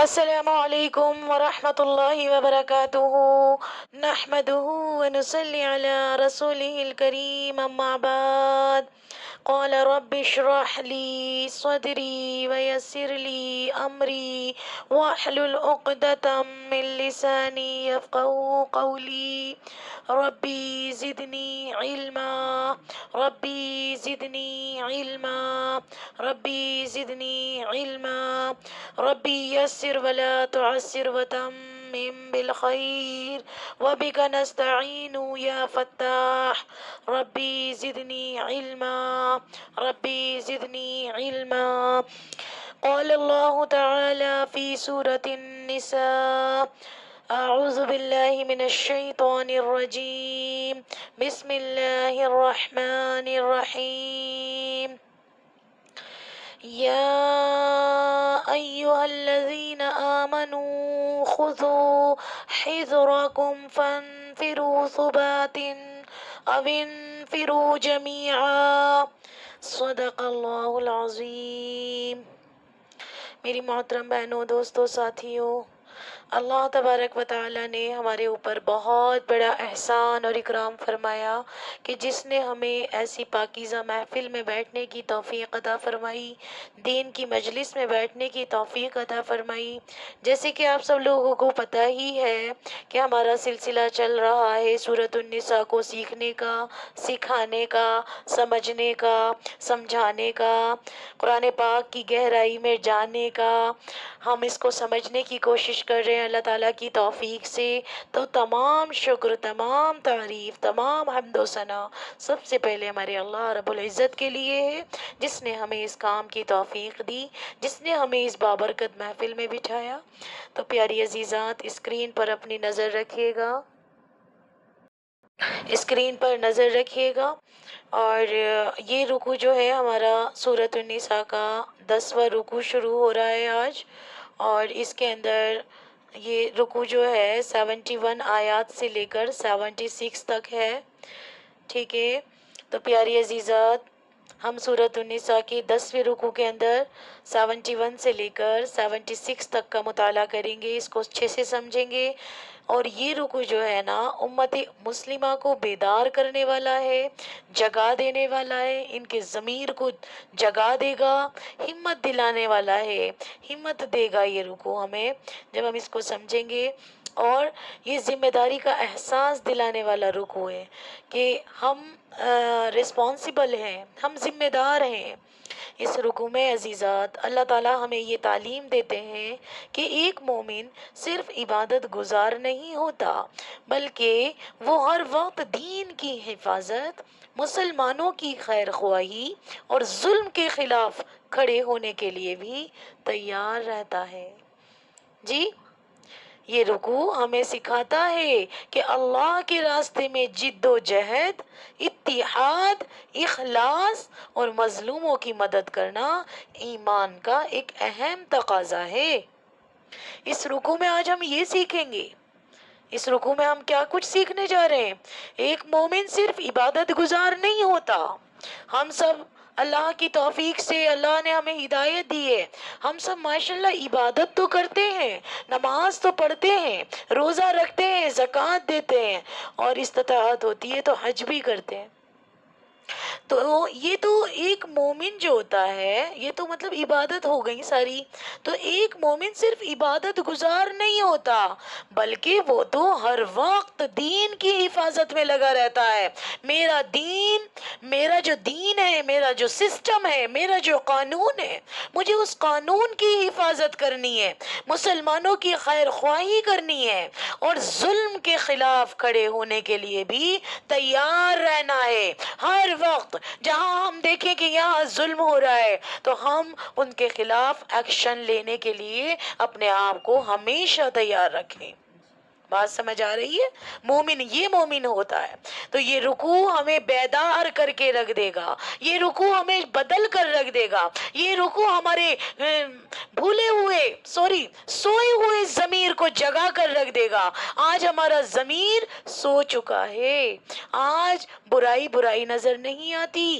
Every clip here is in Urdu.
السلام علیکم ورحمۃ اللہ وبرکاتہ نحمده ونصلی علی رسوله الکریم اما بعد قال رب اشرح لي صدري ويسر لي أمري واحلل عقدة من لساني يفقهوا قولي ربي زدني علما ربي زدني علما ربي زدني علما ربي يسر ولا تعسر وتمم بالخير وبك نستعين يا فتاح ربي زدني علما ربي زدني علما. قال الله تعالى في سورة النساء أعوذ بالله من الشيطان الرجيم بسم الله الرحمن الرحيم يا أيها الذين آمنوا خذوا حذركم فانفروا ثبات أو انفروا جميعا صدق اللہ العظیم. میری محترم بہنوں، دوستوں، ساتھیوں، اللہ تبارک و تعالیٰ نے ہمارے اوپر بہت بڑا احسان اور اکرام فرمایا کہ جس نے ہمیں ایسی پاکیزہ محفل میں بیٹھنے کی توفیق عطا فرمائی، دین کی مجلس میں بیٹھنے کی توفیق عطا فرمائی. جیسے کہ آپ سب لوگوں کو پتہ ہی ہے کہ ہمارا سلسلہ چل رہا ہے سورۃ النساء کو سیکھنے کا، سکھانے کا، سمجھنے کا، سمجھانے کا، قرآن پاک کی گہرائی میں جاننے کا. ہم اس کو سمجھنے کی کوشش کر رہے ہیں اللہ تعالیٰ کی توفیق سے. تو تمام شکر، تمام تعریف، تمام حمد و ثنا سب سے پہلے ہمارے اللہ رب العزت کے لیے ہے، جس نے ہمیں اس کام کی توفیق دی، جس نے ہمیں اس بابرکت محفل میں بٹھایا. تو پیاری عزیزات، اسکرین پر اپنی نظر رکھیے گا، اسکرین پر نظر رکھیے گا. اور یہ رکوع جو ہے ہمارا سورۃ النساء کا 10واں رکوع شروع ہو رہا ہے آج، اور اس کے اندر یہ رکوع جو ہے 71 آیات سے لے کر 76 تک ہے. ٹھیک ہے، تو پیاری عزیزات، ہم سورۃ النساء کی 10ویں رکوع کے اندر 71 سے لے کر 76 تک کا مطالعہ کریں گے، اس کو اچھے سے سمجھیں گے. اور یہ رکوع جو ہے نا، امت مسلمہ کو بیدار کرنے والا ہے، جگا دینے والا ہے، ان کے ضمیر کو جگا دے گا، ہمت دلانے والا ہے، ہمت دے گا یہ رکوع ہمیں جب ہم اس کو سمجھیں گے. اور یہ ذمہ داری کا احساس دلانے والا رکوع ہے کہ ہم رسپانسیبل ہیں، ہم ذمہ دار ہیں. اس رکوع میں عزیزات اللہ تعالیٰ ہمیں یہ تعلیم دیتے ہیں کہ ایک مومن صرف عبادت گزار نہیں ہوتا، بلکہ وہ ہر وقت دین کی حفاظت، مسلمانوں کی خیر خواہی اور ظلم کے خلاف کھڑے ہونے کے لیے بھی تیار رہتا ہے. جی، یہ رکوع ہمیں سکھاتا ہے کہ اللہ کے راستے میں جد و جہد، اتحاد، اخلاص اور مظلوموں کی مدد کرنا ایمان کا ایک اہم تقاضا ہے. اس رکوع میں آج ہم یہ سیکھیں گے. اس رکوع میں ہم کیا کچھ سیکھنے جا رہے ہیں؟ ایک مومن صرف عبادت گزار نہیں ہوتا. ہم سب اللہ کی توفیق سے، اللہ نے ہمیں ہدایت دی ہے، ہم سب ماشاءاللہ عبادت تو کرتے ہیں، نماز تو پڑھتے ہیں، روزہ رکھتے ہیں، زکوٰۃ دیتے ہیں، اور استطاعت ہوتی ہے تو حج بھی کرتے ہیں. تو یہ تو ایک مومن جو ہوتا ہے، یہ تو مطلب عبادت ہو گئی ساری. تو ایک مومن صرف عبادت گزار نہیں ہوتا، بلکہ وہ تو ہر وقت دین کی حفاظت میں لگا رہتا ہے. میرا دین، میرا جو دین ہے، میرا جو سسٹم ہے، میرا جو قانون ہے، مجھے اس قانون کی حفاظت کرنی ہے، مسلمانوں کی خیر خواہی کرنی ہے، اور ظلم کے خلاف کھڑے ہونے کے لیے بھی تیار رہنا ہے. ہر وقت جہاں ہم دیکھیں کہ یہاں ظلم ہو رہا ہے تو ہم ان کے خلاف ایکشن لینے کے لیے اپنے آپ کو ہمیشہ تیار رکھیں. بات سمجھ آ رہی ہے؟ مومن یہ مومن ہوتا ہے. تو یہ رکوع ہمیں بیدار کر کے رکھ دے گا، یہ رکوع ہمیں بدل کر رکھ دے گا، یہ رکوع ہمارے سوئے ہوئے ضمیر کو جگا کر رکھ دے گا. آج ہمارا ضمیر سو چکا ہے، آج برائی برائی نظر نہیں آتی.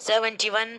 71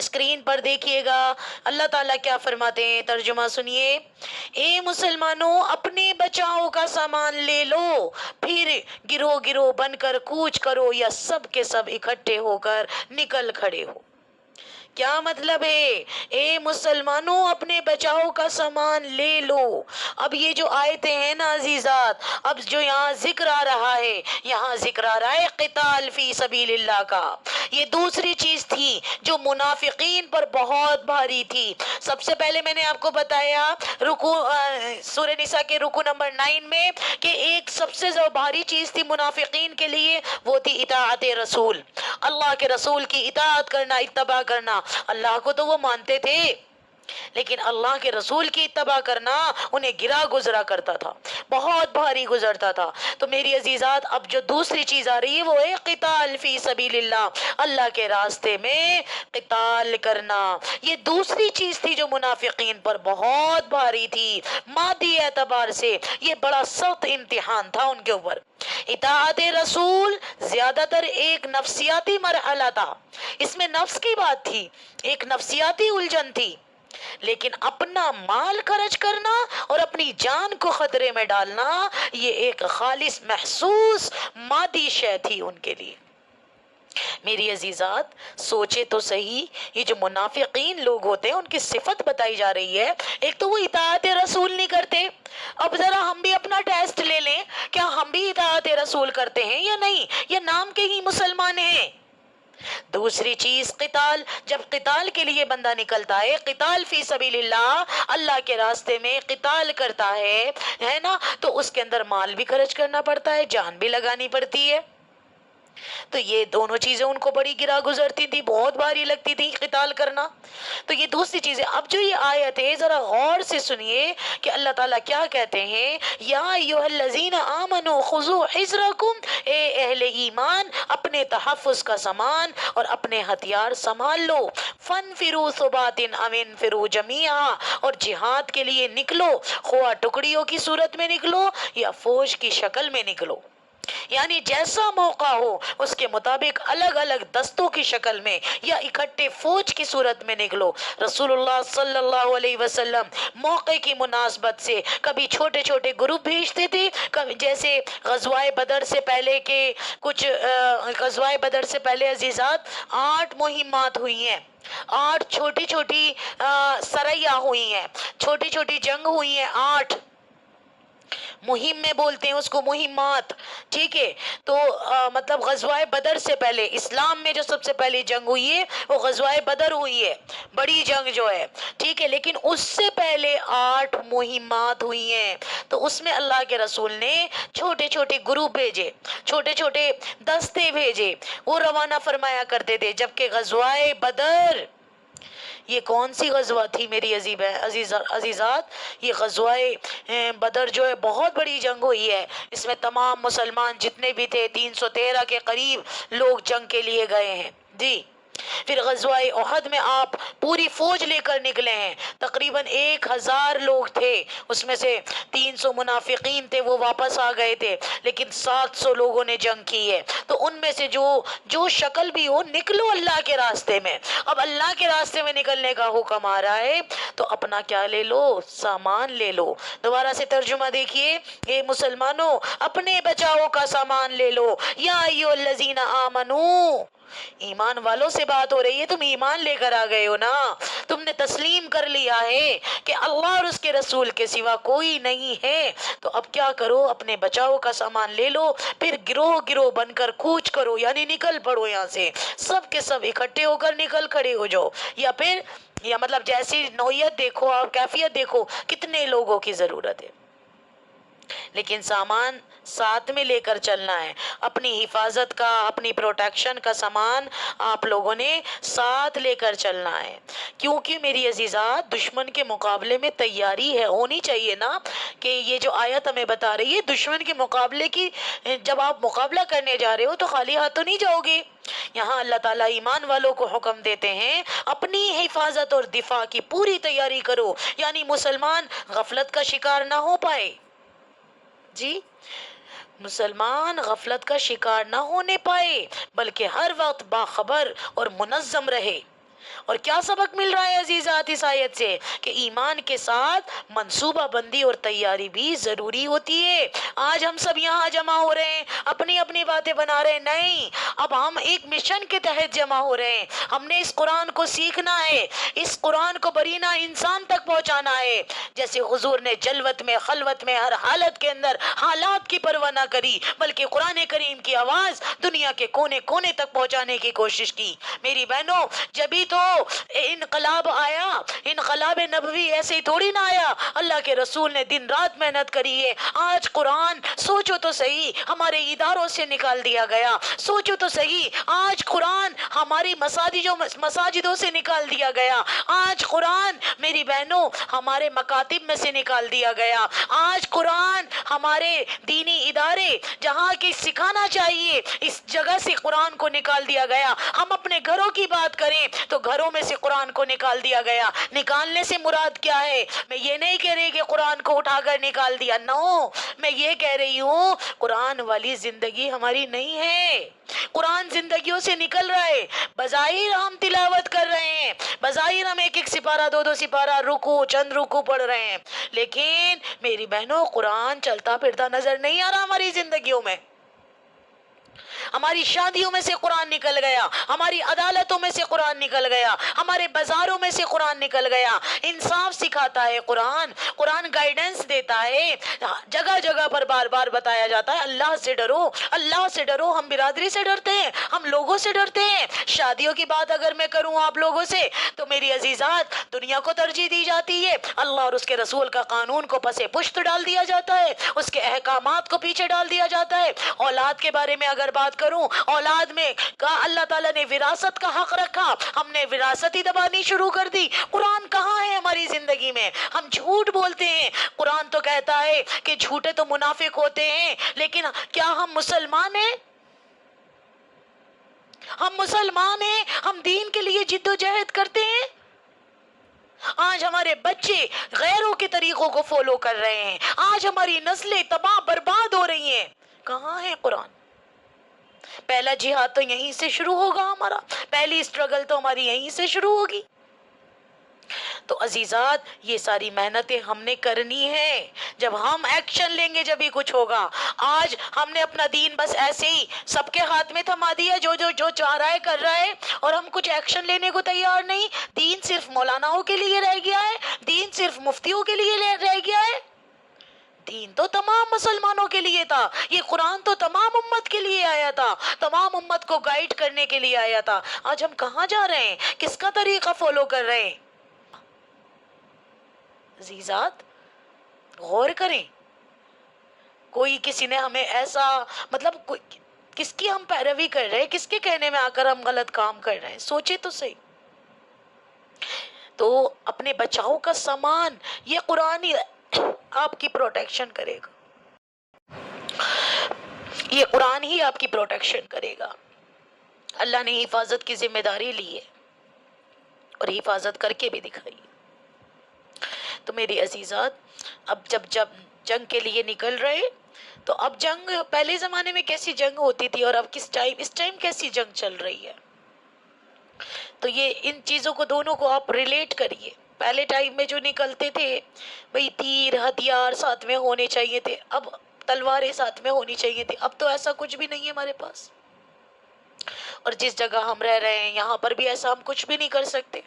اسکرین پر دیکھیے گا اللہ تعالیٰ کیا فرماتے ہیں، ترجمہ سنیے۔ اے مسلمانوں، اپنے بچاؤ کا سامان لے لو، پھر گروہ گروہ بن کر کوچ کرو یا سب کے سب اکٹھے ہو کر نکل کھڑے ہو۔ کیا مطلب ہے؟ اے مسلمانوں، اپنے بچاؤ کا سامان لے لو۔ اب یہ جو آیتیں ہیں نا عزیزات، اب جو یہاں ذکر آ رہا ہے، یہاں ذکر آ رہا ہے قتال فی سبیل اللہ کا۔ یہ دوسری چیز تھی جو منافقین پر بہت بھاری تھی۔ سب سے پہلے میں نے آپ کو بتایا سورہ نساء کے رکو نمبر 9 میں کہ ایک سب سے بھاری چیز تھی منافقین کے لیے، وہ تھی اطاعت رسول، اللہ کے رسول کی اطاعت کرنا، اتباع کرنا۔ اللہ کو تو وہ مانتے تھے، لیکن اللہ کے رسول کی اتباع کرنا انہیں گرا گزرا کرتا تھا، بہت بھاری گزرتا تھا۔ تو میری عزیزات، اب جو دوسری چیز آ رہی ہے وہ ہے قتال فی سبیل اللہ، اللہ کے راستے میں قتال کرنا۔ یہ دوسری چیز تھی جو منافقین پر بہت بھاری تھی، مادی اعتبار سے یہ بڑا سخت امتحان تھا ان کے اوپر۔ اطاعت رسول زیادہ تر ایک نفسیاتی مرحلہ تھا، اس میں نفس کی بات تھی، ایک نفسیاتی الجھن تھی، لیکن اپنا مال خرچ کرنا اور اپنی جان کو خطرے میں ڈالنا یہ ایک خالص محسوس مادی شے تھی ان کے لیے۔ میری عزیزات سوچے تو صحیح، یہ جو منافقین لوگ ہوتے ہیں ان کی صفت بتائی جا رہی ہے، ایک تو وہ اطاعت رسول نہیں کرتے۔ اب ذرا ہم بھی اپنا ٹیسٹ لے لیں، کیا ہم بھی اطاعت رسول کرتے ہیں یا نہیں؟ یا نام کے ہی مسلمان ہیں؟ دوسری چیز قتال، جب قتال کے لیے بندہ نکلتا ہے، قتال فی سبیل اللہ، اللہ کے راستے میں قتال کرتا ہے نا، تو اس کے اندر مال بھی خرچ کرنا پڑتا ہے، جان بھی لگانی پڑتی ہے۔ تو یہ دونوں چیزیں ان کو بڑی گرا گزرتی تھی، بہت بھاری لگتی تھی قتال کرنا۔ تو یہ دوسری چیزیں۔ اب جو یہ آیت ہے ذرا غور سے سنیے کہ اللہ تعالیٰ کیا کہتے ہیں، یا ایھا الذین آمنوا خذوا حذرکم، اے اہل ایمان اپنے تحفظ کا سامان اور اپنے ہتھیار سنبھال لو، فانفروا ثبات او انفروا جمیعا، اور جہاد کے لیے نکلو، خواہ ٹکڑیوں کی صورت میں نکلو یا فوج کی شکل میں نکلو، یعنی جیسا موقع ہو اس کے مطابق الگ الگ دستوں کی شکل میں یا اکٹھے فوج کی صورت میں نکلو۔ رسول اللہ صلی اللہ علیہ وسلم موقع کی مناسبت سے کبھی چھوٹے چھوٹے گروپ بھیجتے تھے، کبھی جیسے غزوہ بدر سے پہلے کے کچھ غزوہ بدر سے پہلے عزیزات 8 مہمات ہوئی ہیں، 8 چھوٹی چھوٹی سریا ہوئی ہیں، چھوٹی چھوٹی جنگ ہوئی ہیں، 8 مہم میں بولتے ہیں اس کو، مہمات، ٹھیک ہے۔ تو مطلب غزوہ بدر سے پہلے اسلام میں جو سب سے پہلی جنگ ہوئی ہے وہ غزوہ بدر ہوئی ہے، بڑی جنگ جو ہے، ٹھیک ہے۔ لیکن اس سے پہلے 8 مہمات ہوئی ہیں، تو اس میں اللہ کے رسول نے چھوٹے چھوٹے گروپ بھیجے، چھوٹے چھوٹے دستے بھیجے، وہ روانہ فرمایا کرتے تھے۔ جبکہ غزوہ بدر یہ کون سی غزوہ تھی میری عزیزات؟ یہ غزوہ بدر جو ہے بہت بڑی جنگ ہوئی ہے، اس میں تمام مسلمان جتنے بھی تھے 313 کے قریب لوگ جنگ کے لیے گئے ہیں جی۔ پھر غزوہ احد میں آپ پوری فوج لے کر نکلے ہیں، تقریباً 1000 لوگ تھے، اس میں سے 300 منافقین تھے وہ واپس آ گئے تھے، لیکن 700 لوگوں نے جنگ کی ہے۔ تو ان میں سے جو شکل بھی ہو، نکلو اللہ کے راستے میں۔ اب اللہ کے راستے میں نکلنے کا حکم آ رہا ہے تو اپنا کیا لے لو؟ سامان لے لو۔ دوبارہ سے ترجمہ دیکھیے، اے مسلمانوں اپنے بچاؤ کا سامان لے لو، یا ایھا الذین آمنو، ایمان والوں سے بات ہو رہی ہے، تم ایمان لے کر آ گئے ہو نا، تم نے تسلیم کر لیا ہے کہ اللہ اور اس کے رسول کے سوا کوئی نہیں ہے، تو اب کیا کرو؟ اپنے بچاؤ کا سامان لے لو، پھر گروہ گروہ بن کر کوچ کرو، یعنی نکل پڑو یہاں سے، سب کے سب اکٹھے ہو کر نکل کھڑے ہو جاؤ۔ یا مطلب جیسی نوعیت دیکھو اور کیفیت دیکھو، کتنے لوگوں کی ضرورت ہے، لیکن سامان ساتھ میں لے کر چلنا ہے، اپنی حفاظت کا، اپنی پروٹیکشن کا سامان آپ لوگوں نے ساتھ لے کر چلنا ہے، کیونکہ میری عزیزات دشمن کے مقابلے میں تیاری ہے، ہونی چاہیے نا، کہ یہ جو آیت ہمیں بتا رہی ہے دشمن کے مقابلے کی، جب آپ مقابلہ کرنے جا رہے ہو تو خالی ہاتھ تو نہیں جاؤ گے۔ یہاں اللہ تعالیٰ ایمان والوں کو حکم دیتے ہیں اپنی حفاظت اور دفاع کی پوری تیاری کرو، یعنی مسلمان غفلت کا شکار نہ ہو پائے جی، مسلمان غفلت کا شکار نہ ہونے پائے، بلکہ ہر وقت باخبر اور منظم رہے۔ اور کیا سبق مل رہا ہے عزیزات اس آیت سے؟ کہ ایمان کے ساتھ منصوبہ بندی اور تیاری بھی ضروری ہوتی ہے۔ آج ہم سب یہاں جمع ہو رہے ہیں، اپنی اپنی باتیں بنا رہے ہیں، نہیں، اب ہم ایک مشن کے تحت جمع ہو رہے ہیں۔ ہم نے اس قرآن کو سیکھنا ہے، اس قرآن کو برینہ انسان تک پہنچانا ہے۔ جیسے حضور نے جلوت میں، خلوت میں، ہر حالت کے اندر حالات کی پرواہ نہ کری، بلکہ قرآن کریم کی آواز دنیا کے کونے کونے تک پہنچانے کی کوشش کی۔ میری بہنوں، جبھی تو انقلاب آیا، انقلاب نبوی ایسے ہی تھوڑی نہ آیا، اللہ کے رسول نے دن رات محنت کری ہے۔ آج قرآن سوچو تو صحیح ہمارے اداروں سے نکال دیا گیا، سوچو تو صحیح آج قرآن ہماری مساجدوں سے نکال دیا گیا، آج قرآن میری بہنوں ہمارے مکاتب میں سے نکال دیا گیا، آج قرآن ہمارے دینی ادارے جہاں کی سکھانا چاہیے اس جگہ سے قرآن کو نکال دیا گیا۔ ہم اپنے گھروں کی بات کریں تو گھروں میں سے قرآن کو نکال دیا گیا۔ نکالنے سے مراد کیا ہے؟ میں یہ نہیں کہہ رہی کہ قرآن کو اٹھا کر نکال دیا، نو، میں یہ کہہ رہی ہوں قرآن والی زندگی ہماری نہیں ہے۔ قرآن زندگیوں سے نکل رہا ہے، بظاہر ہم تلاوت کر رہے ہیں، بظاہر ہم ایک ایک سپارہ، دو دو سپارہ، رکوع، چند رکوع پڑھ رہے ہیں، لیکن میری بہنوں قرآن چلتا پھرتا نظر نہیں آ رہا ہماری زندگیوں میں۔ ہماری شادیوں میں سے قرآن نکل گیا، ہماری عدالتوں میں سے قرآن نکل گیا، ہمارے بازاروں میں سے قرآن نکل گیا۔ انصاف سکھاتا ہے قرآن، قرآن گائیڈنس دیتا ہے، جگہ جگہ پر بار بار بتایا جاتا ہے اللہ سے ڈرو، اللہ سے ڈرو۔ ہم برادری سے ڈرتے ہیں، ہم لوگوں سے ڈرتے ہیں۔ شادیوں کی بات اگر میں کروں آپ لوگوں سے تو میری عزیزات دنیا کو ترجیح دی جاتی ہے، اللہ اور اس کے رسول کا قانون کو پسے پشت ڈال دیا جاتا ہے، اس کے احکامات کو پیچھے ڈال دیا جاتا ہے۔ اولاد کے بارے میں اگر بات کروں، اولاد میں کہا اللہ تعالیٰ نے وراثت کا حق رکھا، ہم نے وراثت ہی دبانی شروع کر دی۔ قرآن کہاں ہے ہماری زندگی میں؟ ہم جھوٹ بولتے ہیں، قرآن تو کہتا ہے کہ جھوٹے تو منافق ہوتے ہیں، لیکن کیا ہم مسلمان ہیں؟ ہم مسلمان ہیں، ہم دین کے لیے جد و جہد کرتے ہیں؟ آج ہمارے بچے غیروں کے طریقوں کو فالو کر رہے ہیں، آج ہماری نسلیں تباہ برباد ہو رہی ہیں۔ کہاں ہے قرآن؟ پہلا جہاد تو یہیں سے شروع ہوگا، ہمارا پہلی اسٹرگل تو ہماری یہیں سے شروع ہوگی۔ تو عزیزات یہ ساری محنتیں ہم نے کرنی ہے، جب ہم ایکشن لیں گے جبھی کچھ ہوگا۔ آج ہم نے اپنا دین بس ایسے ہی سب کے ہاتھ میں تھما دیا، جو چاہ رہا ہے کر رہا ہے، اور ہم کچھ ایکشن لینے کو تیار نہیں۔ دین صرف مولاناؤں کے لیے رہ گیا ہے، دین صرف مفتیوں کے لیے رہ گیا ہے؟ دین تو تمام مسلمانوں کے لیے تھا، یہ قرآن تو تمام امت کے لیے آیا تھا، تمام امت کو گائیڈ کرنے کے لیے آیا تھا۔ آج ہم کہاں جا رہے ہیں؟ کس کا طریقہ فالو کر رہے ہیں؟ عزیزات غور کریں، کوئی کسی نے ہمیں ایسا کس کی ہم پیروی کر رہے ہیں، کس کے کہنے میں آ کر ہم غلط کام کر رہے ہیں؟ سوچے تو صحیح۔ تو اپنے بچاؤ کا سامان یہ قرآن ہی آپ کی پروٹیکشن کرے گا، یہ قرآن ہی آپ کی پروٹیکشن کرے گا۔ اللہ نے حفاظت کی ذمہ داری لی ہے اور حفاظت کر کے بھی دکھائی۔ تو میری عزیزات اب جب جنگ کے لیے نکل رہے، تو اب جنگ پہلے زمانے میں کیسی جنگ ہوتی تھی اور اب اس ٹائم کیسی جنگ چل رہی ہے، تو یہ ان چیزوں کو دونوں کو آپ ریلیٹ کریے۔ پہلے ٹائم میں جو نکلتے تھے بھئی تیر ہتھیار ساتھ میں ہونے چاہیے تھے، اب تلواریں ساتھ میں ہونی چاہیے تھی، اب تو ایسا کچھ بھی نہیں ہے ہمارے پاس، اور جس جگہ ہم رہ رہے ہیں یہاں پر بھی ایسا ہم کچھ بھی نہیں کر سکتے،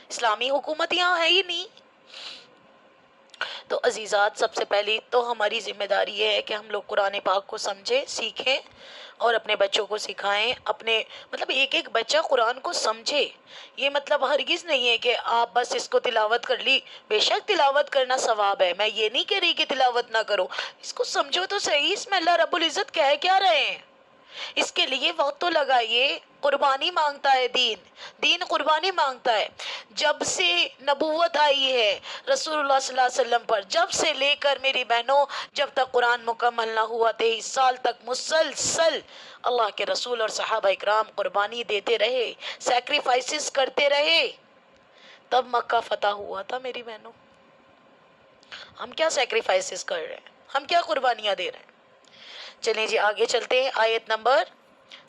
اسلامی حکومت یہاں ہے ہی نہیں۔ تو عزیزات سب سے پہلی تو ہماری ذمہ داری یہ ہے کہ ہم لوگ قرآن پاک کو سمجھیں، سیکھیں اور اپنے بچوں کو سکھائیں، اپنے ایک ایک بچہ قرآن کو سمجھے۔ یہ ہرگز نہیں ہے کہ آپ بس اس کو تلاوت کر لی، بے شک تلاوت کرنا ثواب ہے، میں یہ نہیں کہہ رہی کہ تلاوت نہ کرو، اس کو سمجھو تو صحیح، اس میں اللہ رب العزت کہہ کیا رہے ہیں، اس کے لیے وقت تو لگائیے۔ قربانی مانگتا ہے دین قربانی مانگتا ہے۔ جب سے نبوت آئی ہے رسول اللہ صلی اللہ علیہ وسلم پر، جب سے لے کر میری بہنوں جب تک قرآن مکمل نہ ہوا 23 سال تک مسلسل اللہ کے رسول اور صحابہ اکرام قربانی دیتے رہے، سیکریفائسز کرتے رہے، تب مکہ فتح ہوا تھا۔ میری بہنوں ہم کیا سیکریفائسز کر رہے ہیں، ہم کیا قربانیاں دے رہے ہیں؟ چلیں جی آگے چلتے ہیں، آیت نمبر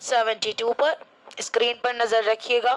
72 پر اسکرین پر نظر رکھیے گا۔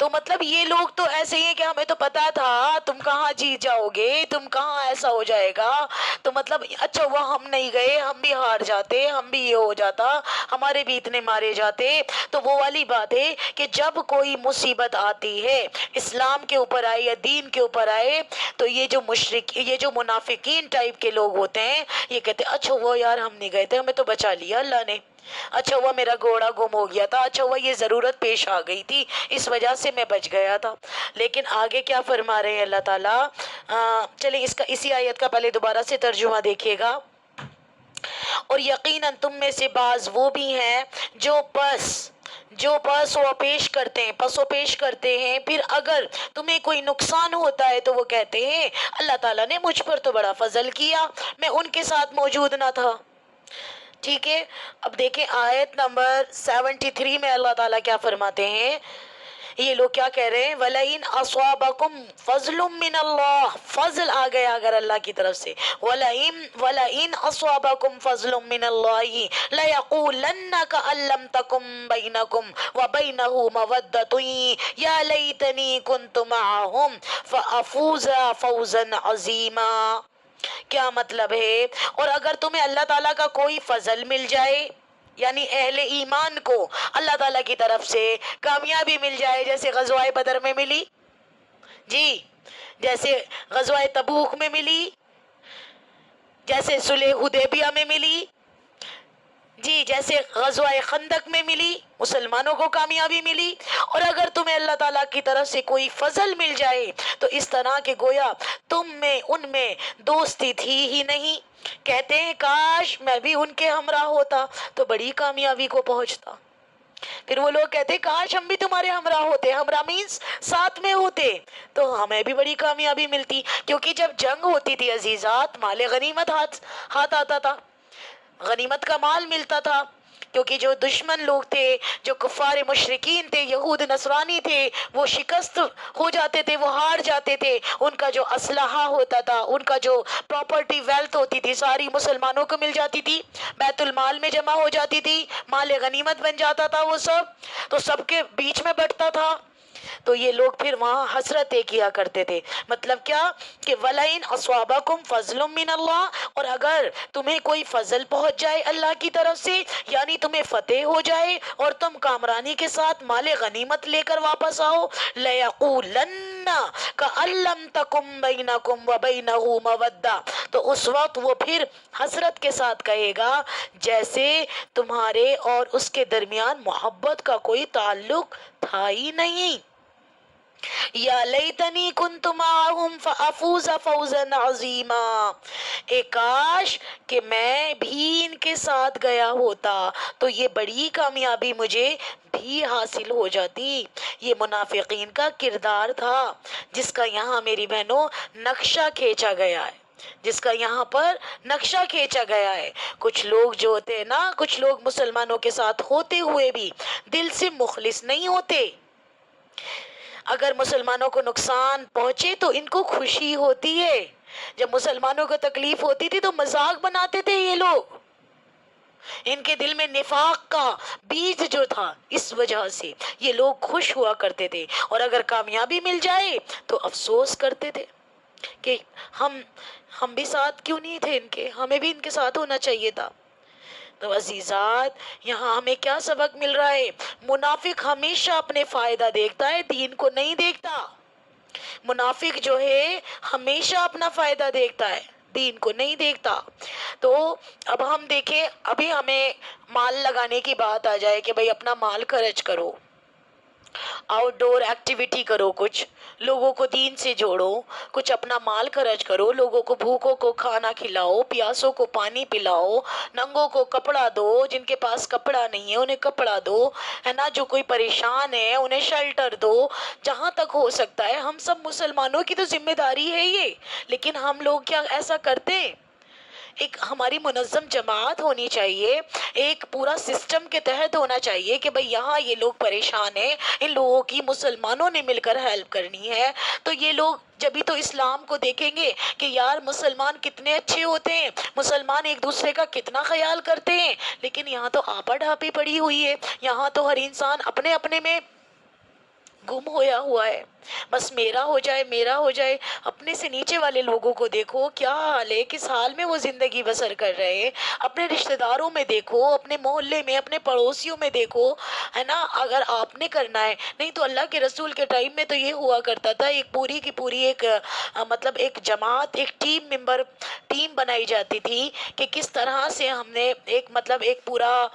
تو مطلب یہ لوگ تو ایسے ہی ہیں کہ ہمیں تو پتا تھا تم کہاں جیت جاؤ گے، تم کہاں ایسا ہو جائے گا، تو مطلب اچھا ہوا ہم نہیں گئے، ہم بھی ہار جاتے، ہم بھی یہ ہو جاتا، ہمارے بھی اتنے مارے جاتے۔ تو وہ والی بات ہے کہ جب کوئی مصیبت آتی ہے اسلام کے اوپر آئے یا دین کے اوپر آئے، تو یہ جو منافقین ٹائپ کے لوگ ہوتے ہیں یہ کہتے ہیں اچھا ہوا یار ہم نہیں گئے تھے، ہمیں تو بچا لیا اللہ نے، اچھا ہوا میرا گھوڑا گم ہو گیا تھا، اچھا ہوا یہ ضرورت پیش آ گئی تھی اس وجہ سے میں بچ گیا تھا۔ لیکن آگے کیا فرما رہے ہیں اللہ تعالیٰ، چلیں اسی آیت کا پہلے دوبارہ سے ترجمہ دیکھیے گا۔ اور یقیناً تم میں سے بعض وہ بھی ہیں جو پس و پیش کرتے ہیں، پھر اگر تمہیں کوئی نقصان ہوتا ہے تو وہ کہتے ہیں اللہ تعالیٰ نے مجھ پر تو بڑا فضل کیا، میں ان کے ساتھ موجود نہ تھا۔ ٹھیک ہے، اب دیکھیں آیت نمبر 73 میں اللہ تعالیٰ کیا فرماتے ہیں، یہ لوگ کیا کہہ رہے ہیں، وَلَئِنْ أَصَابَكُمْ فَضْلٌ مِّنَ اللَّهِ، فضل آ گیا اگر اللہ کی طرف سے، وَلَئِنْ أَصَابَكُمْ فَضْلٌ مِّنَ اللَّهِ لَيَقُولَنَّ كَأَن لَّمْ تَكُن بَيْنَكُمْ وَبَيْنَهُ مَوَدَّةٌ يَا لَيْتَنِي كُنتُ مَعَهُمْ فَأَفُوزَ فَوْزًا عَظِيمًا۔ کیا مطلب ہے، اور اگر تمہیں اللہ تعالیٰ کا کوئی فضل مل جائے، یعنی اہل ایمان کو اللہ تعالیٰ کی طرف سے کامیابی مل جائے، جیسے غزوہ بدر میں ملی، جی جیسے غزوہ تبوک میں ملی، جیسے صلح حدیبیہ میں ملی، جی جیسے غزوہ خندق میں ملی، مسلمانوں کو کامیابی ملی، اور اگر تمہیں اللہ تعالیٰ کی طرف سے کوئی فضل مل جائے تو اس طرح کہ گویا تم میں ان میں دوستی تھی ہی نہیں، کہتے ہیں کاش میں بھی ان کے ہمراہ ہوتا تو بڑی کامیابی کو پہنچتا۔ پھر وہ لوگ کہتے ہیں کاش ہم بھی تمہارے ہمراہ ہوتے، ہمراہ مینس ساتھ میں ہوتے تو ہمیں بھی بڑی کامیابی ملتی، کیونکہ جب جنگ ہوتی تھی عزیزات مال غنیمت ہاتھ آتا تھا، غنیمت کا مال ملتا تھا، کیونکہ جو دشمن لوگ تھے، جو کفار مشرکین تھے، یہود نصرانی تھے، وہ شکست ہو جاتے تھے، وہ ہار جاتے تھے، ان کا جو اسلحہ ہوتا تھا، ان کا جو پراپرٹی ویلتھ ہوتی تھی ساری مسلمانوں کو مل جاتی تھی، بیت المال میں جمع ہو جاتی تھی، مال غنیمت بن جاتا تھا، وہ سب تو سب کے بیچ میں بٹتا تھا۔ تو یہ لوگ پھر وہاں حسرتیں کیا کرتے تھے، مطلب کیا کہ وَلَئِنْ أَصْوَابَكُمْ فَضْلٌ مِّنَ اللَّهِ، اور اگر تمہیں کوئی فضل پہنچ جائے اللہ کی طرف سے، یعنی تمہیں فتح ہو جائے اور تم کامرانی کے ساتھ مال غنیمت لے کر واپس آؤ، لَيَقُولَنَّ كَأَن لَّمْ تَكُن بَيْنَكُمْ وَبَيْنَهُ مَوَدَّةٌ، تو اس وقت وہ پھر حسرت کے ساتھ کہے گا جیسے تمہارے اور اس کے درمیان محبت کا کوئی تعلق تھا ہی نہیں، یا لیتنی کنت معہم فافوز فوزا عظیما، اے کاش کہ میں بھی ان کے ساتھ گیا ہوتا تو یہ بڑی کامیابی مجھے بھی حاصل ہو جاتی۔ یہ منافقین کا کردار تھا جس کا یہاں میری بہنوں نقشہ کھینچا گیا ہے، جس کا یہاں پر نقشہ کھینچا گیا ہے۔ کچھ لوگ جو ہوتے ہیں نا، کچھ لوگ مسلمانوں کے ساتھ ہوتے ہوئے بھی دل سے مخلص نہیں ہوتے، اگر مسلمانوں کو نقصان پہنچے تو ان کو خوشی ہوتی ہے، جب مسلمانوں کو تکلیف ہوتی تھی تو مذاق بناتے تھے یہ لوگ، ان کے دل میں نفاق کا بیج جو تھا اس وجہ سے یہ لوگ خوش ہوا کرتے تھے، اور اگر کامیابی مل جائے تو افسوس کرتے تھے کہ ہم بھی ساتھ کیوں نہیں تھے ان کے، ہمیں بھی ان کے ساتھ ہونا چاہیے تھا۔ تو عزیزات یہاں ہمیں کیا سبق مل رہا ہے، منافق ہمیشہ اپنے فائدہ دیکھتا ہے، دین کو نہیں دیکھتا، منافق جو ہے ہمیشہ اپنا فائدہ دیکھتا ہے، دین کو نہیں دیکھتا۔ تو اب ہم دیکھیں، ابھی ہمیں مال لگانے کی بات آ جائے کہ بھئی اپنا مال خرچ کرو، آؤٹ ڈور ایکٹیویٹی کرو، کچھ لوگوں کو دین سے جوڑو، کچھ اپنا مال خرچ کرو، لوگوں کو بھوکوں کو کھانا کھلاؤ، پیاسوں کو پانی پلاؤ، ننگوں کو کپڑا دو، جن کے پاس کپڑا نہیں ہے انہیں کپڑا دو، ہے نا، جو کوئی پریشان ہے انہیں شیلٹر دو، جہاں تک ہو سکتا ہے۔ ہم سب مسلمانوں کی تو ذمہ داری ہے یہ، لیکن ہم لوگ کیا ایسا کرتے ہیں؟ ایک ہماری منظم جماعت ہونی چاہیے، ایک پورا سسٹم کے تحت ہونا چاہیے کہ بھئی یہاں یہ لوگ پریشان ہیں، ان لوگوں کی مسلمانوں نے مل کر ہیلپ کرنی ہے، تو یہ لوگ جبھی تو اسلام کو دیکھیں گے کہ یار مسلمان کتنے اچھے ہوتے ہیں، مسلمان ایک دوسرے کا کتنا خیال کرتے ہیں، لیکن یہاں تو آپا ڈھاپی پڑی ہوئی ہے، یہاں تو ہر انسان اپنے اپنے میں گم ہویا ہوا ہے، بس میرا ہو جائے میرا ہو جائے۔ اپنے سے نیچے والے لوگوں کو دیکھو کیا حال ہے، کس حال میں وہ زندگی بسر کر رہے ہیں۔ اپنے رشتہ داروں میں دیکھو، اپنے محلے میں، اپنے پڑوسیوں میں دیکھو، ہے نا۔ اگر آپ نے کرنا ہے، نہیں تو اللہ کے رسول کے ٹائم میں تو یہ ہوا کرتا تھا، ایک پوری کی پوری ایک مطلب ایک جماعت، ایک ٹیم بنائی جاتی تھی کہ کس طرح سے ہم نے ایک مطلب ایک پورا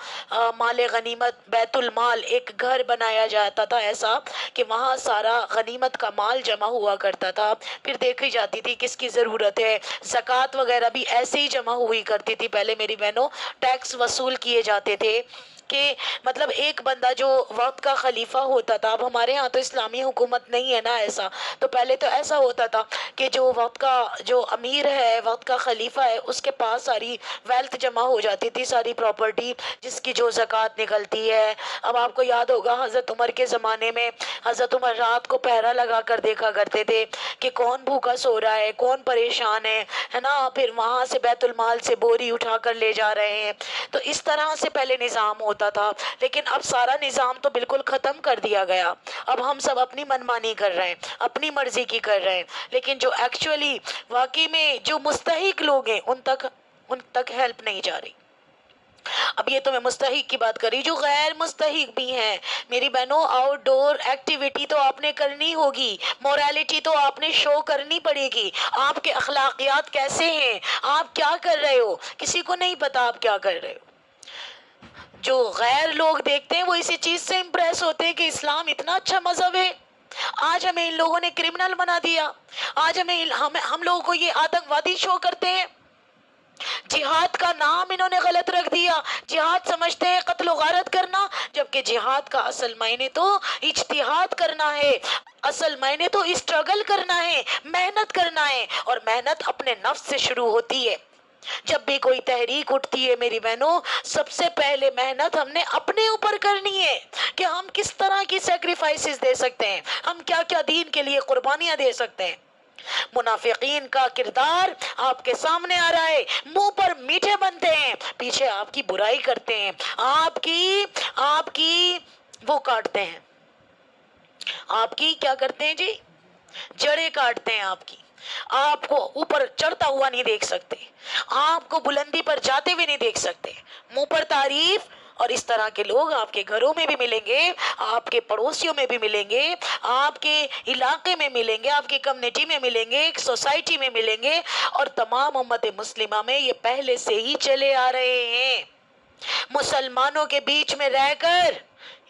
مال غنیمت، بیت المال، ایک گھر بنایا جاتا تھا ایسا کہ وہاں سارا غنیمت کا مال جمع ہوا کرتا تھا، پھر دیکھی جاتی تھی کس کی ضرورت ہے۔ زکوٰۃ وغیرہ بھی ایسے ہی جمع ہوئی کرتی تھی پہلے میری بہنوں، ٹیکس وصول کیے جاتے تھے کہ مطلب ایک بندہ جو وقت کا خلیفہ ہوتا تھا، اب ہمارے ہاں تو اسلامی حکومت نہیں ہے نا ایسا، تو پہلے تو ایسا ہوتا تھا کہ جو وقت کا جو امیر ہے، وقت کا خلیفہ ہے، اس کے پاس ساری ویلتھ جمع ہو جاتی تھی، ساری پراپرٹی جس کی جو زکوٰۃ نکلتی ہے۔ اب آپ کو یاد ہوگا حضرت عمر کے زمانے میں حضرت عمر رات کو پہرا لگا کر دیکھا کرتے تھے کہ کون بھوکا سو رہا ہے، کون پریشان ہے نا، پھر وہاں سے بیت المال سے بوری اٹھا کر لے جا رہے ہیں۔ تو اس طرح سے پہلے نظام ہوتا تھا، لیکن اب سارا نظام تو بالکل ختم کر دیا گیا۔ اب ہم سب اپنی منمانی کر رہے ہیں، اپنی مرضی کی کر رہے ہیں، لیکن جو ایکچولی واقعی میں جو مستحق لوگ ہیں ان تک ہیلپ نہیں جا رہی۔ اب یہ تو میں مستحق کی بات کر رہی، جو غیر مستحق بھی ہیں میری بہنوں، آؤٹ ڈور ایکٹیویٹی تو آپ نے کرنی ہوگی، موریلٹی تو آپ نے شو کرنی پڑے گی۔ آپ کے اخلاقیات کیسے ہیں، آپ کیا کر رہے ہو، کسی کو نہیں پتا آپ کیا کر رہے ہو۔ جو غیر لوگ دیکھتے ہیں وہ اسی چیز سے امپریس ہوتے ہیں کہ اسلام اتنا اچھا مذہب ہے۔ آج ہمیں ان لوگوں نے کرمنل بنا دیا، آج ہم لوگوں کو یہ آتنکوادی شو کرتے ہیں۔ جہاد کا نام انہوں نے غلط رکھ دیا، جہاد سمجھتے ہیں قتل و غارت کرنا، جبکہ جہاد کا اصل معنی تو اجتہاد کرنا ہے، اصل معنی تو اسٹرگل کرنا ہے، محنت کرنا ہے، اور محنت اپنے نفس سے شروع ہوتی ہے۔ جب بھی کوئی تحریک اٹھتی ہے میری بہنوں، سب سے پہلے محنت ہم نے اپنے اوپر کرنی ہے کہ ہم کس طرح کی سیکریفائسز دے سکتے ہیں، ہم کیا کیا دین کے لیے قربانیاں دے سکتے ہیں۔ منافقین کا کردار آپ کے سامنے آ رہا ہے، منہ پر میٹھے بنتے ہیں، پیچھے آپ کی برائی کرتے ہیں، آپ کی وہ کاٹتے ہیں، آپ کی کیا کرتے ہیں جی، جڑیں کاٹتے ہیں آپ کی، آپ کو اوپر چڑھتا ہوا نہیں دیکھ سکتے، آپ کو بلندی پر جاتے ہوئے نہیں دیکھ سکتے، منہ پر تعریف۔ اور اس طرح کے لوگ آپ کے گھروں میں بھی ملیں گے، آپ کے پڑوسیوں میں بھی ملیں گے، آپ کے علاقے میں ملیں گے، آپ کی کمیونٹی میں ملیں گے، ایک سوسائٹی میں ملیں گے، اور تمام امت مسلمہ میں یہ پہلے سے ہی چلے آ رہے ہیں۔ مسلمانوں کے بیچ میں رہ کر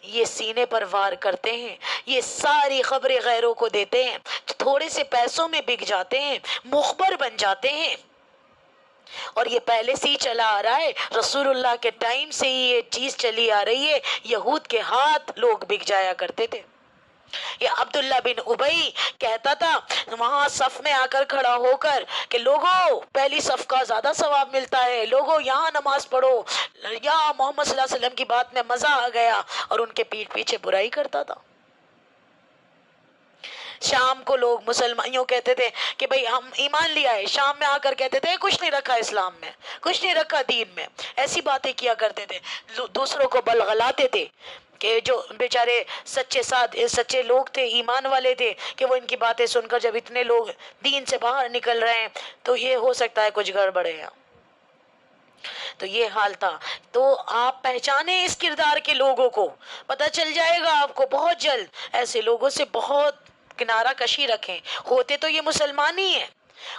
یہ سینے پر وار کرتے ہیں، یہ ساری خبریں غیروں کو دیتے ہیں، تھوڑے سے پیسوں میں بک جاتے ہیں، مخبر بن جاتے ہیں، اور یہ پہلے سے ہی چلا آ رہا ہے۔ رسول اللہ کے ٹائم سے ہی یہ چیز چلی آ رہی ہے، یہود کے ہاتھ لوگ بک جایا کرتے تھے۔ یہ عبداللہ بن ابی کہتا تھا وہاں صف میں آ کر کھڑا ہو کر کہ لوگوں پہلی صف کا زیادہ ثواب ملتا ہے، لوگوں یہاں نماز پڑھو، یا محمد صلی اللہ علیہ وسلم کی بات میں مزہ آ گیا، اور ان کے پیٹھ پیچھے برائی کرتا تھا۔ شام کو لوگ مسلمانوں کہتے تھے کہ بھئی ہم ایمان لیا ہے، شام میں آ کر کہتے تھے کچھ نہیں رکھا اسلام میں، کچھ نہیں رکھا دین میں، ایسی باتیں کیا کرتے تھے، دوسروں کو بلغلاتے تھے کہ جو بیچارے سچے لوگ تھے، ایمان والے تھے، کہ وہ ان کی باتیں سن کر جب اتنے لوگ دین سے باہر نکل رہے ہیں تو یہ ہو سکتا ہے کچھ گڑبڑ ہے۔ تو یہ حال تھا۔ تو آپ پہچانے اس کردار کے لوگوں کو، پتہ چل جائے گا آپ کو بہت جلد، ایسے لوگوں سے بہت کنارہ کشی رکھیں، ہوتے تو یہ مسلمان ہی ہیں۔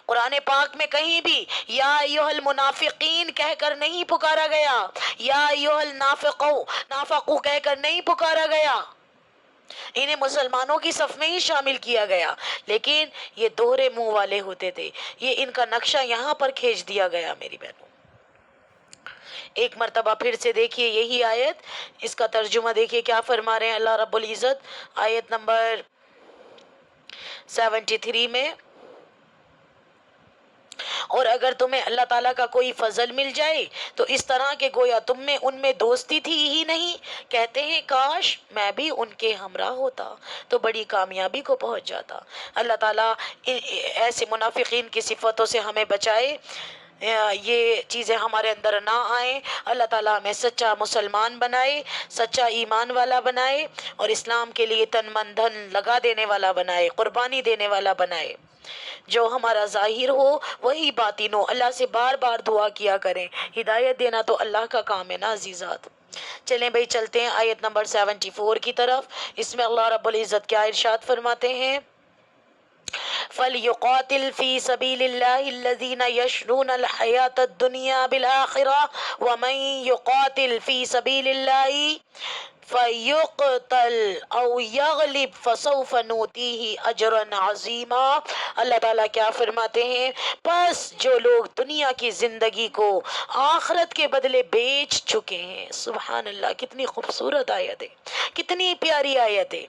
قرآن پاک میں کہیں بھی یا ایھا المنافقین کہہ کر نہیں پکارا گیا، یا ایھا النافقو کہہ کر نہیں پکارا گیا، انہیں مسلمانوں کی صف میں ہی شامل کیا گیا، لیکن یہ دوہرے منہ والے ہوتے تھے، یہ ان کا نقشہ یہاں پر کھینچ دیا گیا میری بہنوں۔ ایک مرتبہ پھر سے دیکھیے یہی آیت، اس کا ترجمہ دیکھیے کیا فرما رہے ہیں اللہ رب العزت، آیت نمبر 73 میں، اور اگر تمہیں اللہ تعالیٰ کا کوئی فضل مل جائے تو اس طرح کہ گویا تم میں ان میں دوستی تھی ہی نہیں، کہتے ہیں کاش میں بھی ان کے ہمراہ ہوتا تو بڑی کامیابی کو پہنچ جاتا۔ اللہ تعالیٰ ایسے منافقین کی صفتوں سے ہمیں بچائے۔ یہ چیزیں ہمارے اندر نہ آئیں. اللہ تعالیٰ ہمیں سچا مسلمان بنائے، سچا ایمان والا بنائے، اور اسلام کے لیے تن من دھن لگا دینے والا بنائے، قربانی دینے والا بنائے. جو ہمارا ظاہر ہو وہی باطن ہو. اللہ سے بار بار دعا کیا کریں. ہدایت دینا تو اللہ کا کام ہے نا عزیزات. چلیں بھئی چلتے ہیں آیت نمبر 74 کی طرف. اس میں اللہ رب العزت کیا ارشاد فرماتے ہیں؟ فَلْيُقَاتِلْ فِي سَبِيلِ اللَّهِ الَّذِينَ يَشْرُونَ الْحَيَاةَ الدُّنْيَا بِالْآخِرَةِ وَمَنْ يُقَاتِلْ فِي سَبِيلِ اللَّهِ فَيُقْتَلْ أَوْ يَغْلِبْ فَسَوْفَ نُؤْتِيهِ أَجْرًا عَظِيمًا. اللہ تعالیٰ کیا فرماتے ہیں؟ پس جو لوگ دنیا کی زندگی کو آخرت کے بدلے بیچ چکے ہیں. سبحان اللہ، کتنی خوبصورت آیت ہے، کتنی پیاری آیت ہے.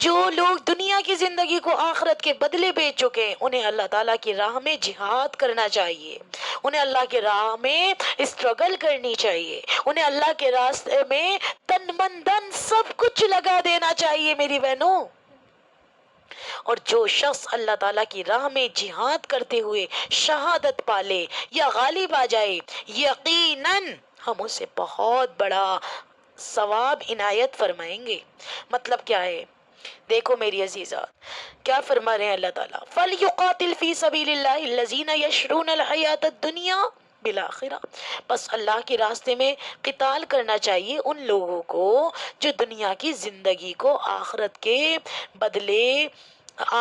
جو لوگ دنیا کی زندگی کو آخرت کے بدلے بیچ چکے ہیں انہیں اللہ تعالیٰ کی راہ میں جہاد کرنا چاہیے، انہیں اللہ کے راہ میں اسٹرگل کرنی چاہیے، انہیں اللہ کے راستے میں تن من دھن سب کچھ لگا دینا چاہیے میری بہنوں. اور جو شخص اللہ تعالیٰ کی راہ میں جہاد کرتے ہوئے شہادت پالے یا غالب آ جائے، یقیناً ہم اسے بہت بڑا ثواب عنایت فرمائیں گے. مطلب کیا ہے؟ دیکھو میری عزیزات، کیا فرما رہے ہیں اللہ تعالیٰ؟ فَلْيُقَاتِلْ فِي سَبِيلِ اللَّهِ الَّذِينَ يَشْرُونَ الْحَيَاةَ الدُّنْيَا بِالْآخِرَةِ. بس اللہ کے راستے میں قتال کرنا چاہیے ان لوگوں کو جو دنیا کی زندگی کو آخرت کے بدلے،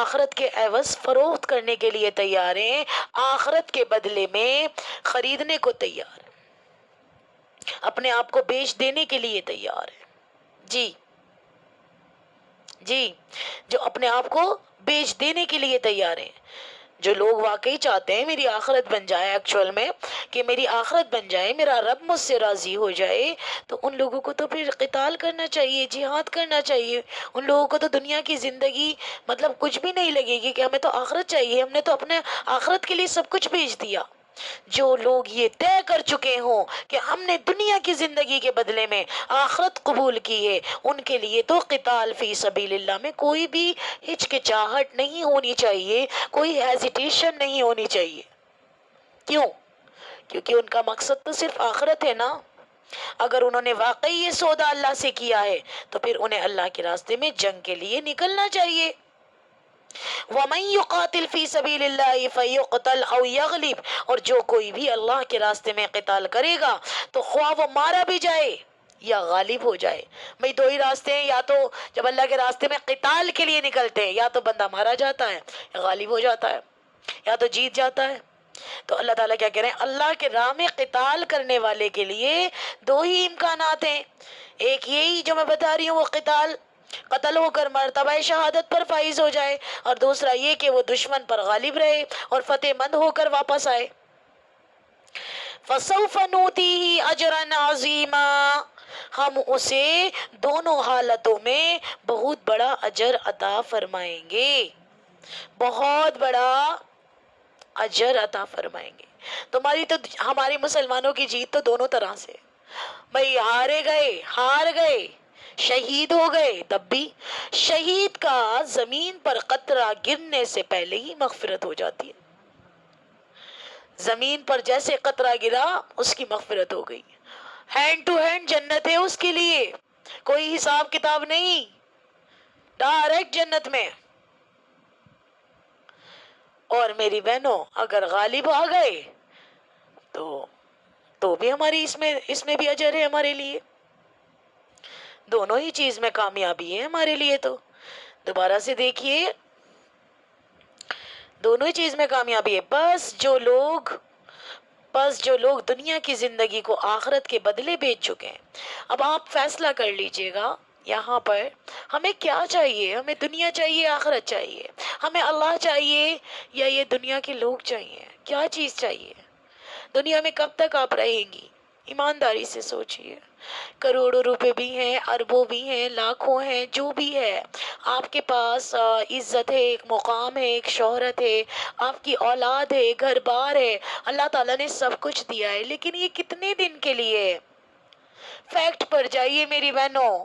آخرت کے عوض فروخت کرنے کے لیے تیار ہیں، آخرت کے بدلے میں خریدنے کو تیار ہیں، اپنے آپ کو بیچ دینے کے لیے تیار ہیں. جی جی، جو اپنے آپ کو بیچ دینے کے لیے تیار ہیں. جو لوگ واقعی چاہتے ہیں میری آخرت بن جائے، ایکچول میں کہ میری آخرت بن جائے، میرا رب مجھ سے راضی ہو جائے، تو ان لوگوں کو تو پھر قتال کرنا چاہیے، جہاد کرنا چاہیے. ان لوگوں کو تو دنیا کی زندگی مطلب کچھ بھی نہیں لگے گی کہ ہمیں تو آخرت چاہیے، ہم نے تو اپنے آخرت کے لیے سب کچھ بیچ دیا. جو لوگ یہ طے کر چکے ہوں کہ ہم نے دنیا کی زندگی کے بدلے میں آخرت قبول کی ہے، ان کے لیے تو قتال فی سبیل اللہ میں کوئی بھی ہچکچاہٹ نہیں ہونی چاہیے، کوئی ہیزیٹیشن نہیں ہونی چاہیے. کیوں؟ کیونکہ ان کا مقصد تو صرف آخرت ہے نا. اگر انہوں نے واقعی یہ سودا اللہ سے کیا ہے تو پھر انہیں اللہ کے راستے میں جنگ کے لیے نکلنا چاہیے. وَمَن يُقَاتِلْ فِي سَبِيلِ اللَّهِ فَيُقْتَلْ أَوْ يَغْلِبْ. اور جو کوئی بھی اللہ کے راستے میں قتال کرے گا تو خواہ وہ مارا بھی جائے یا غالب ہو جائے. بھئی دو ہی راستے ہیں، یا تو جب اللہ کے راستے میں قتال کے لیے نکلتے ہیں یا تو بندہ مارا جاتا ہے یا غالب ہو جاتا ہے یا تو جیت جاتا ہے. تو اللہ تعالیٰ کیا کہہ رہے ہیں؟ اللہ کے راہ میں قتال کرنے والے کے لیے دو ہی امکانات ہیں. ایک یہی جو میں بتا رہی ہوں، وہ قتل ہو کر مرتبہ شہادت پر فائز ہو جائے، اور دوسرا یہ کہ وہ دشمن پر غالب رہے اور فتح مند ہو کر واپس آئے. فَسَوْفَ نُؤْتِيهِ أَجْرًا عَظِيمًا. ہم اسے دونوں حالتوں میں بہت بڑا اجر عطا فرمائیں گے، بہت بڑا اجر عطا فرمائیں گے. تمہاری تو ہمارے مسلمانوں کی جیت تو دونوں طرح سے. بھئی ہار گئے، شہید ہو گئے، تب بھی شہید کا زمین پر قطرہ گرنے سے پہلے ہی مغفرت ہو جاتی ہے. زمین پر جیسے قطرہ گرا اس کی مغفرت ہو گئی. ہینڈ ٹو ہینڈ جنت ہے اس کے لیے، کوئی حساب کتاب نہیں، ڈائریکٹ جنت میں. اور میری بہنوں اگر غالب آ گئے تو بھی ہماری اس میں بھی اجر ہے ہمارے لیے. دونوں ہی چیز میں کامیابی ہے ہمارے لیے. تو دوبارہ سے دیکھیے، دونوں ہی چیز میں کامیابی ہے. بس جو لوگ دنیا کی زندگی کو آخرت کے بدلے بیچ چکے ہیں. اب آپ فیصلہ کر لیجئے گا یہاں پر ہمیں کیا چاہیے؟ ہمیں دنیا چاہیے، آخرت چاہیے؟ ہمیں اللہ چاہیے یا یہ دنیا کے لوگ چاہیے؟ کیا چیز چاہیے؟ دنیا میں کب تک آپ رہیں گی؟ ایمانداری سے سوچئے. کروڑوں روپے بھی ہیں، اربوں بھی ہیں، لاکھوں ہیں، جو بھی ہے آپ کے پاس عزت ہے، ایک مقام ہے، ایک شہرت ہے، آپ کی اولاد ہے، گھر بار ہے، اللہ تعالیٰ نے سب کچھ دیا ہے، لیکن یہ کتنے دن کے لیے؟ فیکٹ پر جائیے میری بہنوں.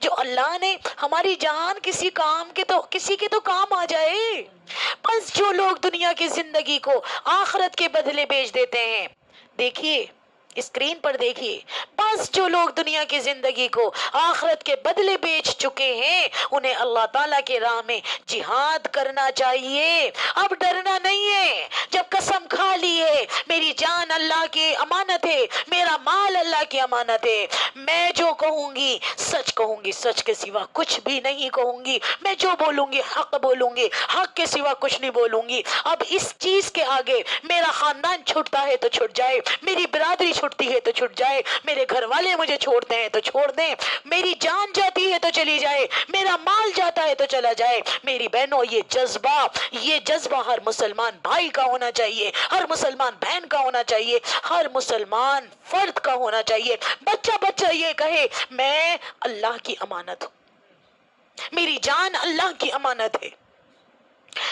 جو اللہ نے ہماری جان کسی کے تو کام آ جائے. بس جو لوگ دنیا کی زندگی کو آخرت کے بدلے بیچ دیتے ہیں، دیکھیے اسکرین پر دیکھیے، بس جو لوگ دنیا کی زندگی کو آخرت کے بدلے بیچ چکے ہیں انہیں اللہ تعالیٰ کے راہ میں جہاد کرنا چاہیے. اب ڈرنا نہیں ہے. جب قسم کھا لی ہے میری جان اللہ کی امانت ہے، میرا مال اللہ کی امانت ہے، میں جو کہوں گی سچ کے سوا کچھ بھی نہیں کہوں گی. میں جو بولوں گی حق بولوں گی، حق کے سوا کچھ نہیں بولوں گی. اب اس چیز کے آگے میرا خاندان چھٹتا ہے تو چھٹ جائے، میری برادری چھٹتی ہے تو چھٹ جائے، میرے گھر والے مجھے چھوڑتے ہیں تو چھوڑ دیں، میری جان جاتی ہے تو چلی جائے، میرا مال جاتا ہے تو چلا جائے. میری بہنوں یہ جذبہ ہر مسلمان بھائی کا ہونا چاہیے، ہر مسلمان بہن کا ہونا چاہیے، ہر مسلمان فرد کا ہونا چاہیے. بچہ یہ کہے میں اللہ کی امانت ہوں، میری جان اللہ کی امانت ہے.